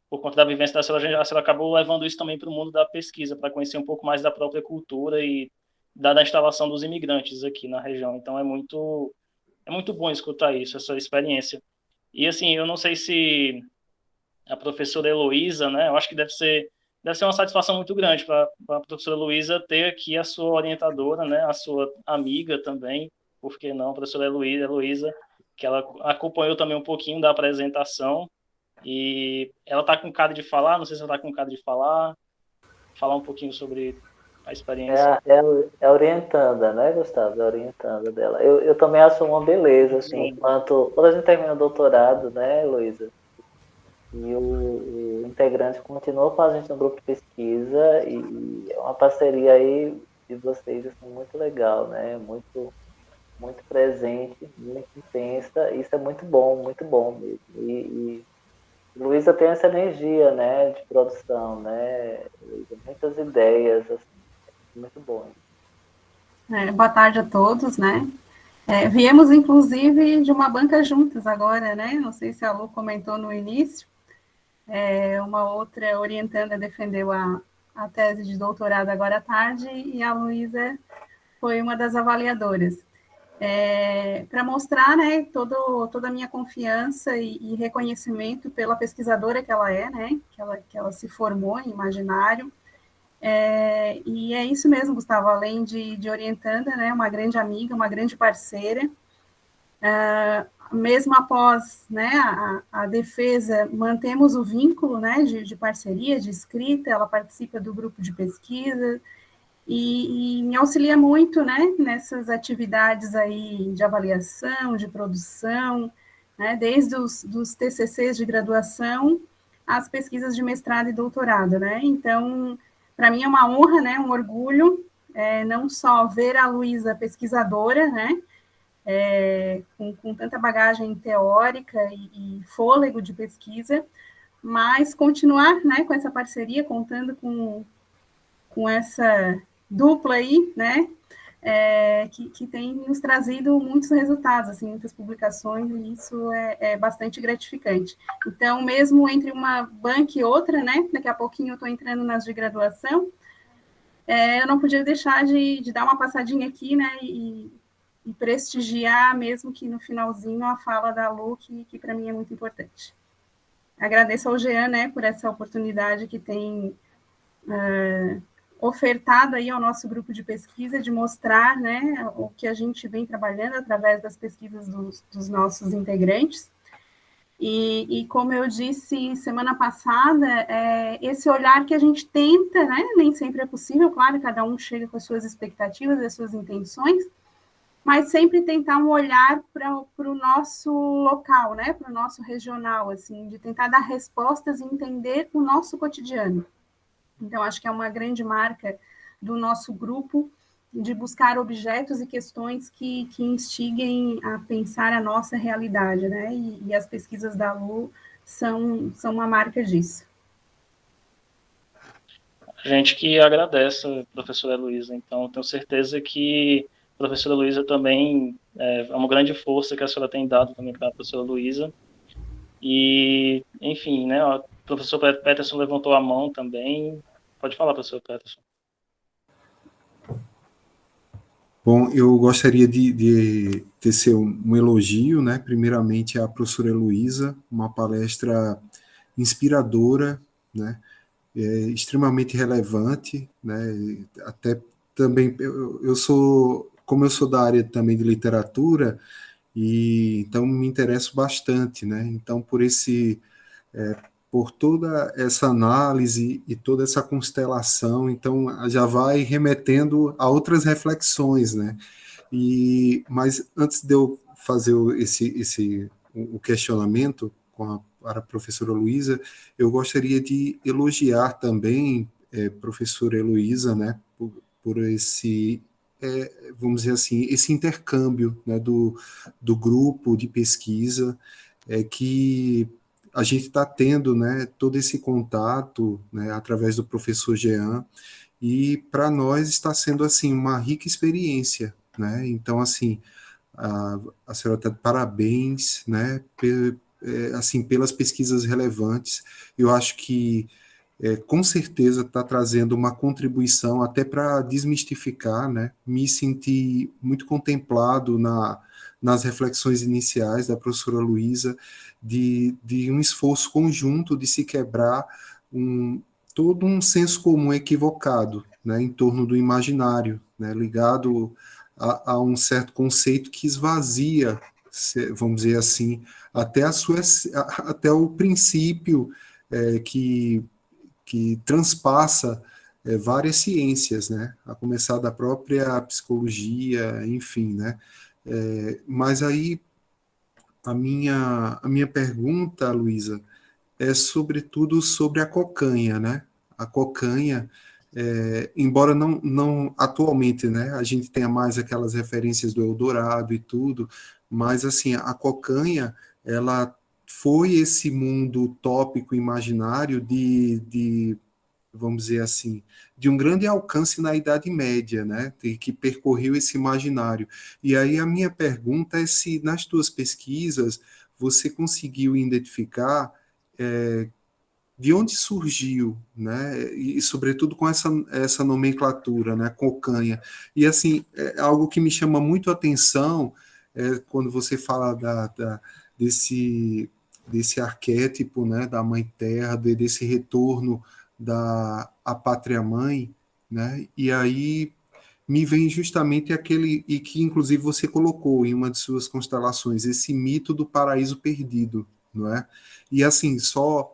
por conta da vivência da senhora, a senhora acabou levando isso também para o mundo da pesquisa, para conhecer um pouco mais da própria cultura e da instalação dos imigrantes aqui na região. Então é muito bom escutar isso, essa experiência. E assim, eu não sei se a professora Heloísa, né, eu acho que deve ser uma satisfação muito grande para a professora Heloísa ter aqui a sua orientadora, né, a sua amiga também, por que não, a professora Heloísa, que ela acompanhou também um pouquinho da apresentação, e ela está com cara de falar, não sei se ela está com cara de falar um pouquinho sobre a experiência. É a orientanda, né, Gustavo? É a orientanda dela. Eu também acho uma beleza, assim, quando a gente termina o doutorado, né, Heloísa? E o integrante continua com a gente no grupo de pesquisa e é uma parceria aí de vocês assim, muito legal, né? Muito, muito presente, muito intensa. Isso é muito bom mesmo. E Luísa tem essa energia, né, de produção, né? Muitas ideias, assim, muito bom. Boa tarde a todos, né? Viemos, inclusive, de uma banca juntas agora, né? Não sei se a Lu comentou no início. Uma outra orientanda defendeu a tese de doutorado agora à tarde, e a Luísa foi uma das avaliadoras. Para mostrar, né, toda a minha confiança e reconhecimento pela pesquisadora que ela é, né, que ela se formou em imaginário. E é isso mesmo, Gustavo, além de orientanda, né, uma grande amiga, uma grande parceira. Mesmo após, né, a defesa, mantemos o vínculo, né, de parceria, de escrita, ela participa do grupo de pesquisa, e me auxilia muito, né, nessas atividades aí de avaliação, de produção, né, desde dos TCCs de graduação às pesquisas de mestrado e doutorado, né. Então, para mim é uma honra, né, um orgulho, não só ver a Luísa pesquisadora, né, com tanta bagagem teórica e fôlego de pesquisa, mas continuar, né, com essa parceria, contando com essa dupla aí, né, que tem nos trazido muitos resultados, assim, muitas publicações, e isso é bastante gratificante. Então, mesmo entre uma banca e outra, né, daqui a pouquinho eu estou entrando nas de graduação, eu não podia deixar de dar uma passadinha aqui, né, e prestigiar, mesmo que no finalzinho, a fala da Lu, que para mim é muito importante. Agradeço ao Jean, né, por essa oportunidade que tem ofertado aí ao nosso grupo de pesquisa, de mostrar, né, o que a gente vem trabalhando através das pesquisas dos nossos integrantes. E como eu disse semana passada, esse olhar que a gente tenta, né, nem sempre é possível, claro, cada um chega com as suas expectativas, as suas intenções, mas sempre tentar um olhar para o nosso local, né, para o nosso regional, assim, de tentar dar respostas e entender o nosso cotidiano. Então, acho que é uma grande marca do nosso grupo, de buscar objetos e questões que instiguem a pensar a nossa realidade, né, e as pesquisas da Lu são uma marca disso. A gente que agradece a professora Luísa, então tenho certeza que a professora Luísa também é uma grande força que a senhora tem dado também para a professora Luísa. E, enfim, né, o professor Peterson levantou a mão também. Pode falar, professor Peterson. Bom, eu gostaria de tecer um elogio, né, primeiramente à professora Heloísa, uma palestra inspiradora, né, extremamente relevante, né, até também, eu sou, como eu sou da área também de literatura, e então me interesso bastante, né, então por toda essa análise e toda essa constelação, então já vai remetendo a outras reflexões, né, mas antes de eu fazer o questionamento para a professora Luísa, eu gostaria de elogiar também professora Heloísa, né, por esse, vamos dizer assim, esse intercâmbio, né, do grupo de pesquisa, que a gente está tendo, né, todo esse contato, né, através do professor Jean, e para nós está sendo assim uma rica experiência, né? Então assim a senhora está de parabéns, né? Assim pelas pesquisas relevantes. Eu acho que com certeza está trazendo uma contribuição até para desmistificar, né? Me senti muito contemplado nas reflexões iniciais da professora Luísa de um esforço conjunto de se quebrar todo um senso comum equivocado, né, em torno do imaginário, né, ligado a um certo conceito que esvazia, vamos dizer assim, até o princípio que transpassa várias ciências, né, a começar da própria psicologia, enfim, né, mas aí a minha pergunta, Luísa, é sobretudo sobre a cocanha, né? A cocanha, embora não atualmente, né? A gente tenha mais aquelas referências do Eldorado e tudo, mas assim a cocanha, ela foi esse mundo utópico imaginário de vamos dizer assim, de um grande alcance na Idade Média, né? Que percorreu esse imaginário. E aí a minha pergunta é se nas tuas pesquisas você conseguiu identificar de onde surgiu, né? E sobretudo com essa nomenclatura, né? Cocanha. E assim, algo que me chama muito a atenção quando você fala desse arquétipo, né? Da Mãe Terra, desse retorno à pátria mãe, né? E aí me vem justamente aquele, e que inclusive você colocou em uma de suas constelações, esse mito do paraíso perdido, não é? E assim,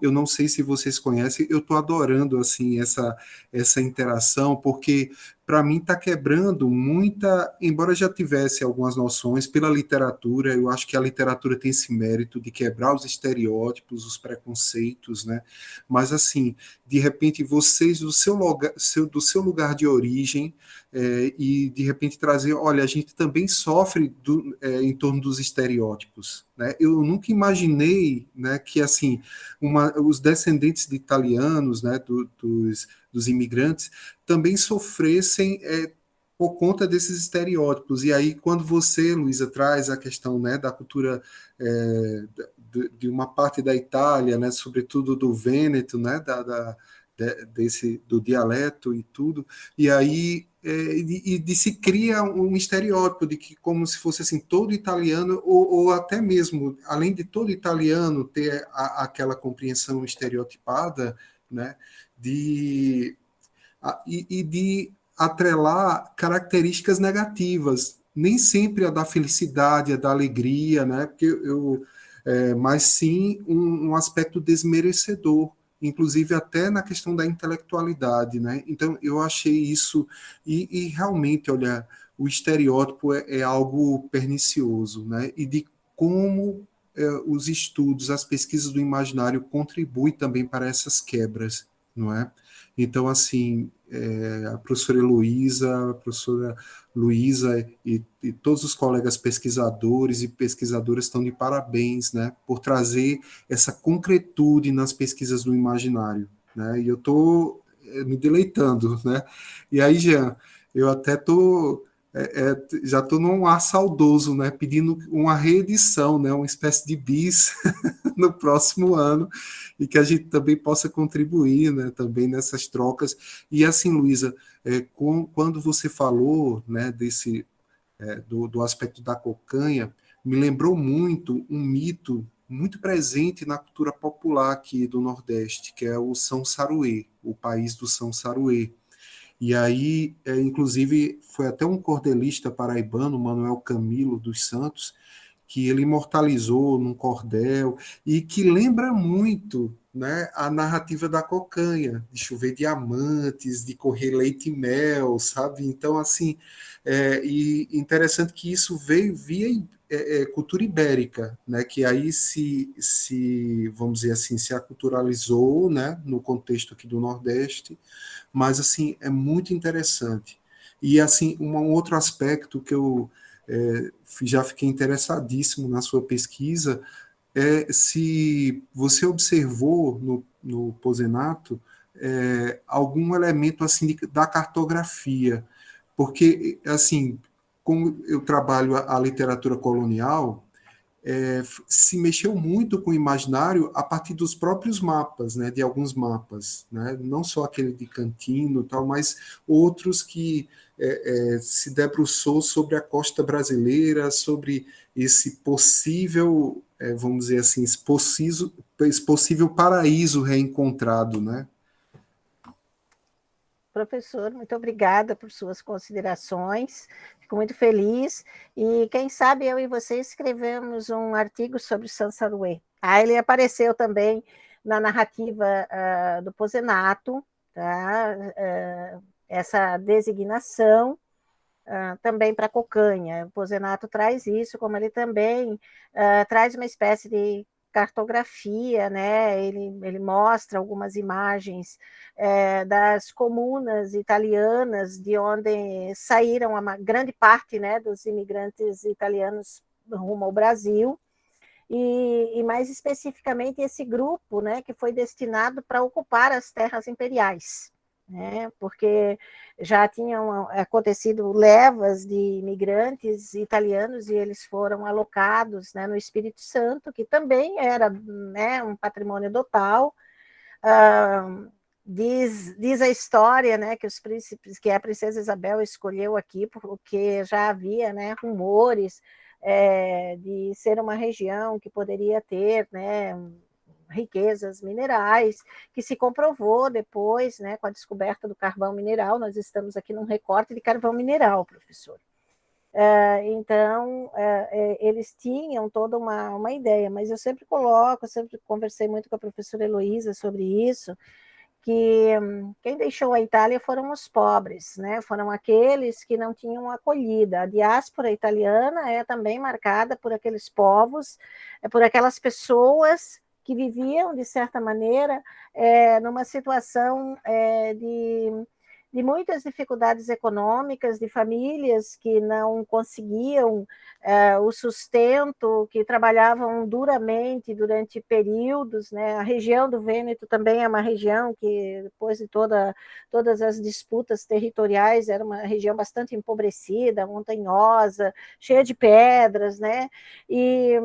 eu não sei se vocês conhecem, eu estou adorando assim essa interação, porque para mim está quebrando muita, embora já tivesse algumas noções pela literatura, eu acho que a literatura tem esse mérito de quebrar os estereótipos, os preconceitos, né? Mas assim, de repente vocês do seu lugar de origem e de repente trazer, olha, a gente também sofre em torno dos estereótipos, né? Eu nunca imaginei, né, que assim os descendentes de italianos, né, dos imigrantes, também sofressem por conta desses estereótipos. E aí, quando você, Luísa, traz a questão, né, da cultura de uma parte da Itália, né, sobretudo do Vêneto, né, do dialeto e tudo, e aí de se cria um estereótipo de que como se fosse assim todo italiano ou até mesmo além de todo italiano ter aquela compreensão estereotipada, né, e de atrelar características negativas, nem sempre a da felicidade, a da alegria, né, porque mas sim um aspecto desmerecedor, inclusive até na questão da intelectualidade, né? Então eu achei isso e realmente, olha, o estereótipo é algo pernicioso, né? E de como os estudos, as pesquisas do imaginário contribuem também para essas quebras, não é? Então, assim, a professora Heloísa, a professora Luísa e todos os colegas pesquisadores e pesquisadoras estão de parabéns, né, por trazer essa concretude nas pesquisas do imaginário, né, e eu estou me deleitando, né, e aí, Jean, eu até estou já estou num ar saudoso, né, pedindo uma reedição, né, uma espécie de bis no próximo ano, e que a gente também possa contribuir, né, também nessas trocas. E assim, Luísa, quando você falou, né, do aspecto da cocanha, me lembrou muito um mito muito presente na cultura popular aqui do Nordeste, que é o São Saruê, o país do São Saruê. E aí, inclusive, foi até um cordelista paraibano, Manuel Camilo dos Santos, que ele imortalizou num cordel e que lembra muito, né, a narrativa da cocanha, de chover diamantes, de correr leite e mel, sabe? Então, assim, e interessante que isso veio via cultura ibérica, né, que aí vamos dizer assim, se aculturalizou, né, no contexto aqui do Nordeste, mas, assim, é muito interessante. E, assim, um outro aspecto que eu já fiquei interessadíssimo na sua pesquisa, se você observou no Posenato algum elemento assim da cartografia, porque assim, como eu trabalho a literatura colonial, se mexeu muito com o imaginário a partir dos próprios mapas, né, de alguns mapas, né, não só aquele de Cantino, tal, mas outros que se debruçou sobre a costa brasileira, sobre esse possível, vamos dizer assim, esse possível paraíso reencontrado, né? Professor, muito obrigada por suas considerações, fico muito feliz, e quem sabe eu e você escrevemos um artigo sobre o Sansaruê. Ele apareceu também na narrativa do Posenato, tá? Essa designação também para Cocanha. O Posenato traz isso, como ele também traz uma espécie de cartografia, né? Ele mostra algumas imagens das comunas italianas, de onde saíram uma grande parte, né, dos imigrantes italianos rumo ao Brasil, e mais especificamente esse grupo, né, que foi destinado para ocupar as terras imperiais, né, porque já tinham acontecido levas de imigrantes italianos e eles foram alocados, né, no Espírito Santo, que também era, né, um patrimônio total, Diz a história, né, que os príncipes, que a princesa Isabel escolheu aqui porque já havia, né, rumores de ser uma região que poderia ter, né, riquezas minerais, que se comprovou depois, né, com a descoberta do carvão mineral. Nós estamos aqui num recorte de carvão mineral, professor. Então, eles tinham toda uma ideia, mas eu sempre sempre conversei muito com a professora Heloísa sobre isso, que quem deixou a Itália foram os pobres, né? Foram aqueles que não tinham acolhida. A diáspora italiana é também marcada por aqueles povos, por aquelas pessoas que viviam, de certa maneira, numa situação de muitas dificuldades econômicas, de famílias que não conseguiam o sustento, que trabalhavam duramente durante períodos, né? A região do Vêneto também é uma região que, depois de todas as disputas territoriais, era uma região bastante empobrecida, montanhosa, cheia de pedras, né? E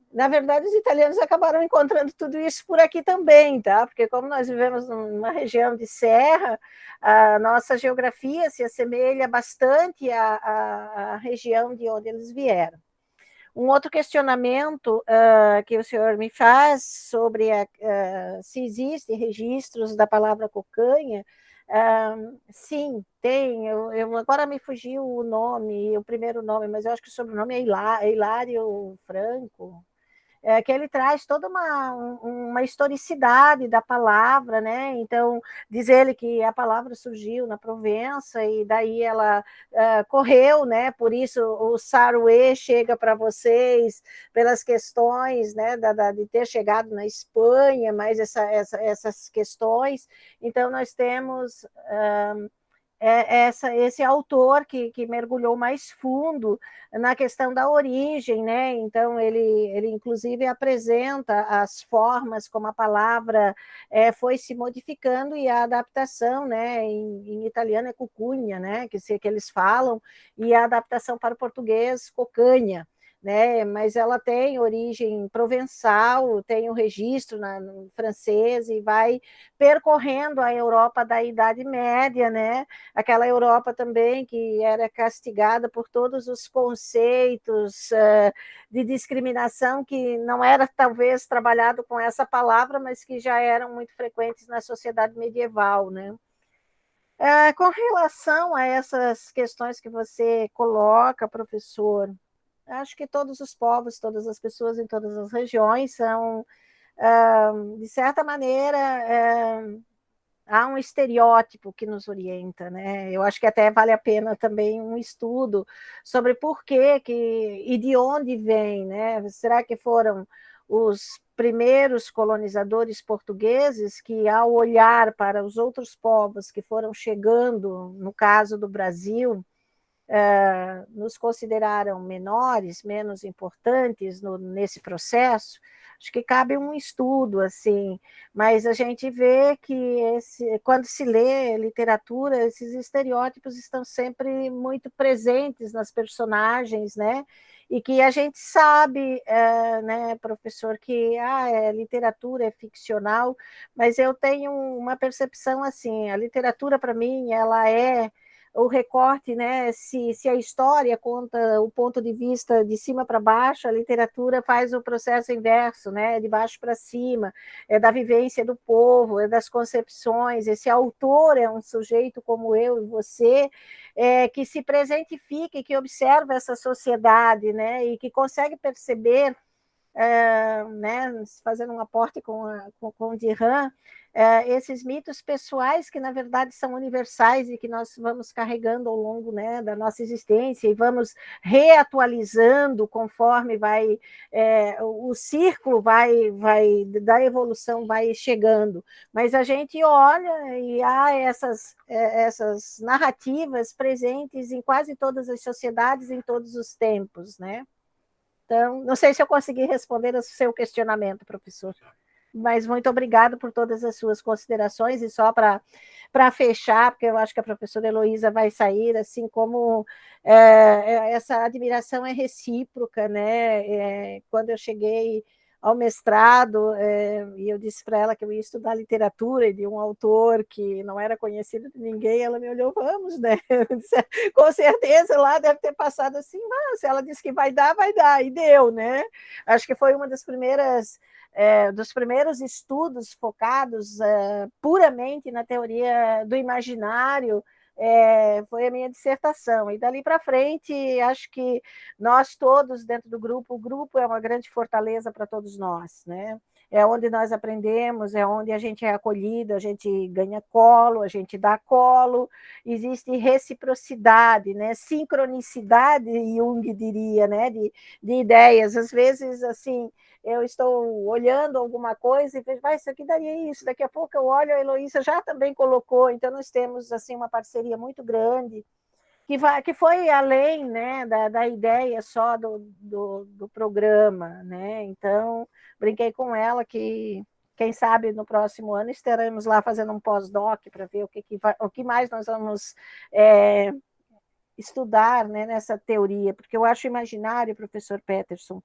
na verdade, os italianos acabaram encontrando tudo isso por aqui também, tá? Porque como nós vivemos numa região de serra, a nossa geografia se assemelha bastante à região de onde eles vieram. Um outro questionamento que o senhor me faz sobre se existem registros da palavra cocanha. Sim, tem. Agora me fugiu o nome, o primeiro nome, mas eu acho que o sobrenome é Hilário Franco. Que ele traz toda uma historicidade da palavra, né? Então, diz ele que a palavra surgiu na Provença e daí ela correu, né? Por isso o saruê chega para vocês pelas questões, né? De ter chegado na Espanha, mais essas questões. Então, nós temos esse autor que mergulhou mais fundo na questão da origem, né? Então ele inclusive apresenta as formas como a palavra foi se modificando e a adaptação, né? Em italiano é cucugna, né? Que eles falam, e a adaptação para o português cocanha. Né? Mas ela tem origem provençal, tem o registro no francês e vai percorrendo a Europa da Idade Média, né? Aquela Europa também que era castigada por todos os conceitos de discriminação que não era talvez trabalhado com essa palavra, mas que já eram muito frequentes na sociedade medieval, né? Com relação a essas questões que você coloca, professor, acho que todos os povos, todas as pessoas em todas as regiões são, de certa maneira, há um estereótipo que nos orienta, né? Eu acho que até vale a pena também um estudo sobre por que e de onde vem, né? Será que foram os primeiros colonizadores portugueses que, ao olhar para os outros povos que foram chegando, no caso do Brasil, nos consideraram menores, menos importantes nesse processo? Acho que cabe um estudo, assim, mas a gente vê que quando se lê literatura, esses estereótipos estão sempre muito presentes nas personagens, né? E que a gente sabe, né, professor, que literatura é ficcional, mas eu tenho uma percepção assim, a literatura, para mim, ela é o recorte, né? Se a história conta o ponto de vista de cima para baixo, a literatura faz o processo inverso, né? De baixo para cima, é da vivência do povo, é das concepções. Esse autor é um sujeito como eu e você, que se presentifica e que observa essa sociedade, né? E que consegue perceber, né, fazendo um aporte com o Dirhan, esses mitos pessoais que, na verdade, são universais e que nós vamos carregando ao longo, né, da nossa existência e vamos reatualizando conforme o círculo da evolução vai chegando. Mas a gente olha e há essas narrativas presentes em quase todas as sociedades, em todos os tempos, né? Então, não sei se eu consegui responder ao seu questionamento, professor, mas muito obrigado por todas as suas considerações, e só para fechar, porque eu acho que a professora Heloísa vai sair, assim como essa admiração é recíproca, né? Quando eu cheguei ao mestrado, e eu disse para ela que eu ia estudar literatura de um autor que não era conhecido de ninguém, ela me olhou, vamos, né? Disse, com certeza lá deve ter passado assim, mas ela disse que vai dar, e deu, né? Acho que foi uma das primeiras dos primeiros estudos focados puramente na teoria do imaginário, foi a minha dissertação. E dali para frente, acho que nós todos dentro do grupo, o grupo é uma grande fortaleza para todos nós, né? É onde nós aprendemos, é onde a gente é acolhido, a gente ganha colo, a gente dá colo, existe reciprocidade, né? Sincronicidade, Jung diria, né? De ideias. Às vezes, assim, eu estou olhando alguma coisa e vejo, isso aqui daria isso, daqui a pouco eu olho, a Heloísa já também colocou, então nós temos assim uma parceria muito grande, que foi além, né, da ideia só do programa, né? Então, brinquei com ela que, quem sabe, no próximo ano estaremos lá fazendo um pós-doc para ver o que mais nós vamos estudar, né, nessa teoria, porque eu acho imaginário, professor Peterson,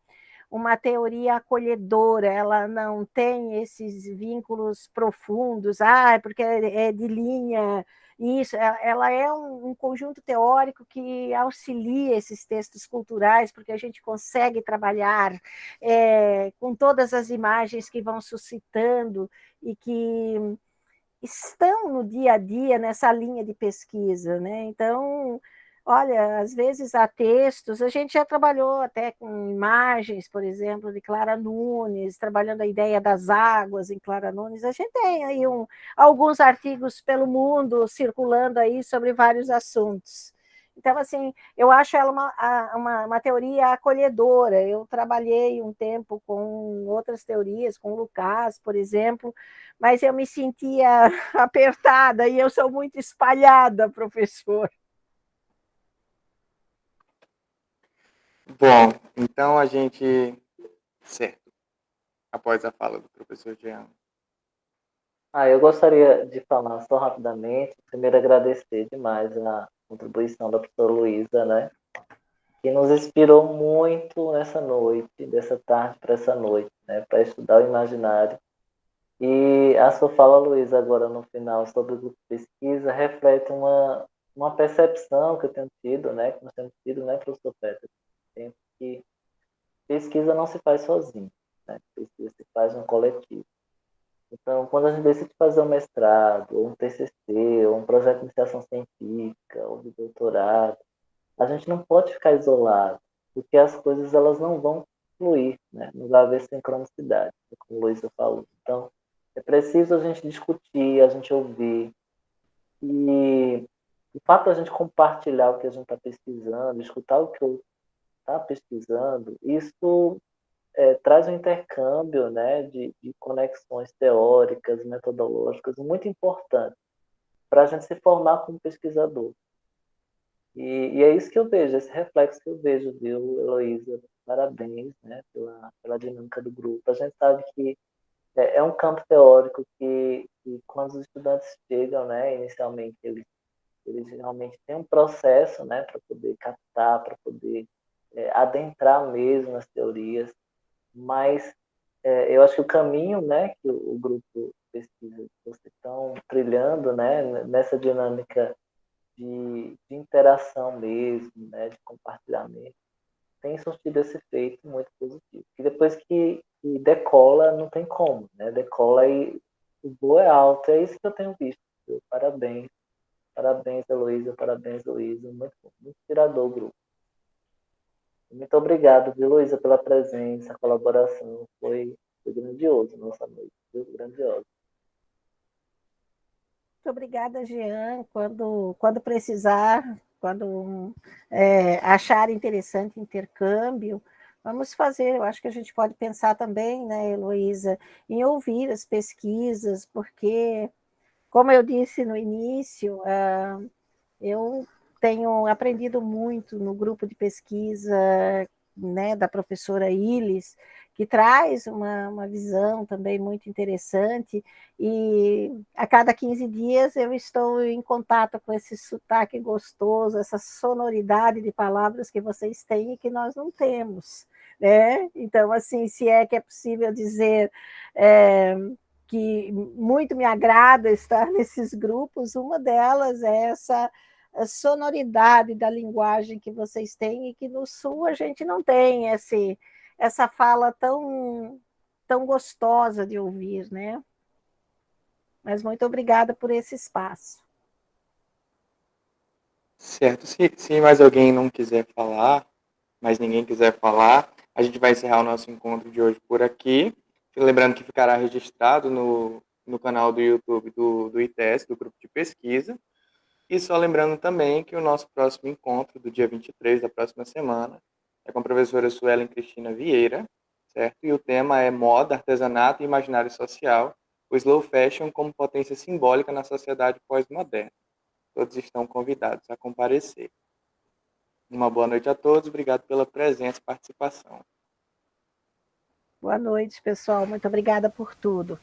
uma teoria acolhedora, ela não tem esses vínculos profundos, porque é de linha, isso, ela é um conjunto teórico que auxilia esses textos culturais, porque a gente consegue trabalhar com todas as imagens que vão suscitando e que estão no dia a dia nessa linha de pesquisa, né? Então, olha, às vezes há textos, a gente já trabalhou até com imagens, por exemplo, de Clara Nunes, trabalhando a ideia das águas em Clara Nunes. A gente tem aí alguns artigos pelo mundo circulando aí sobre vários assuntos. Então, assim, eu acho ela uma teoria acolhedora. Eu trabalhei um tempo com outras teorias, com o Lucas, por exemplo, mas eu me sentia apertada e eu sou muito espalhada, professor. Bom, então a gente... Certo. Após a fala do professor Jean. Eu gostaria de falar só rapidamente, primeiro agradecer demais a contribuição da professora Luísa, né? Que nos inspirou muito nessa noite, dessa tarde para essa noite, né? Para estudar o imaginário. E a sua fala, Luísa, agora no final, sobre o grupo de pesquisa, reflete uma percepção que eu tenho tido, né? Que nós temos tido, né, professor Peter? Que pesquisa não se faz sozinho, né? Pesquisa se faz no coletivo. Então, quando a gente decide fazer um mestrado, ou um TCC, ou um projeto de iniciação científica, ou de doutorado, a gente não pode ficar isolado, porque as coisas elas não vão fluir, né? Não vai haver sincronicidade, como o Luísa falou. Então, é preciso a gente discutir, a gente ouvir, e o fato da gente compartilhar o que a gente está pesquisando, escutar o que eu está pesquisando, isso traz um intercâmbio, né, de conexões teóricas, metodológicas, muito importante para a gente se formar como pesquisador. E é isso que eu vejo, esse reflexo que eu vejo, viu, Heloísa? Parabéns, né, pela dinâmica do grupo. A gente sabe que é um campo teórico que quando os estudantes chegam, né, inicialmente, eles realmente têm um processo, né, para poder captar, para poder adentrar mesmo nas teorias, mas eu acho que o caminho, né, que o grupo pesquisa que vocês estão trilhando, né, nessa dinâmica de interação mesmo, né, de compartilhamento, tem surtido esse efeito muito positivo. E depois que decola, não tem como, né? Decola e o voo é alto. É isso que eu tenho visto. Parabéns. Parabéns, Heloísa. Parabéns, Luísa. Muito, muito inspirador o grupo. Muito obrigado, viu, Luísa, pela presença, a colaboração. Foi grandioso nossa noite. Foi grandioso. Muito obrigada, Jean. Quando precisar, quando achar interessante intercâmbio, vamos fazer. Eu acho que a gente pode pensar também, né, Heloísa, em ouvir as pesquisas, porque, como eu disse no início, eu tenho aprendido muito no grupo de pesquisa, né, da professora Ilis, que traz uma visão também muito interessante, e a cada 15 dias eu estou em contato com esse sotaque gostoso, essa sonoridade de palavras que vocês têm e que nós não temos, né? Então, assim, se é que é possível dizer que muito me agrada estar nesses grupos, uma delas é essa a sonoridade da linguagem que vocês têm e que no Sul a gente não tem essa fala tão gostosa de ouvir, né? Mas muito obrigada por esse espaço. Certo. Se mais alguém não quiser falar, mais ninguém quiser falar, a gente vai encerrar o nosso encontro de hoje por aqui. Lembrando que ficará registrado no canal do YouTube do ITES, do grupo de pesquisa. E só lembrando também que o nosso próximo encontro, do dia 23 da próxima semana, é com a professora Suelen Cristina Vieira, certo? E o tema é moda, artesanato e imaginário social, o slow fashion como potência simbólica na sociedade pós-moderna. Todos estão convidados a comparecer. Uma boa noite a todos, obrigado pela presença e participação. Boa noite, pessoal. Muito obrigada por tudo.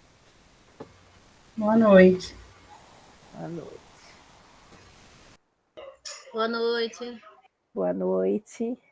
Boa noite. Boa noite. Boa noite. Boa noite.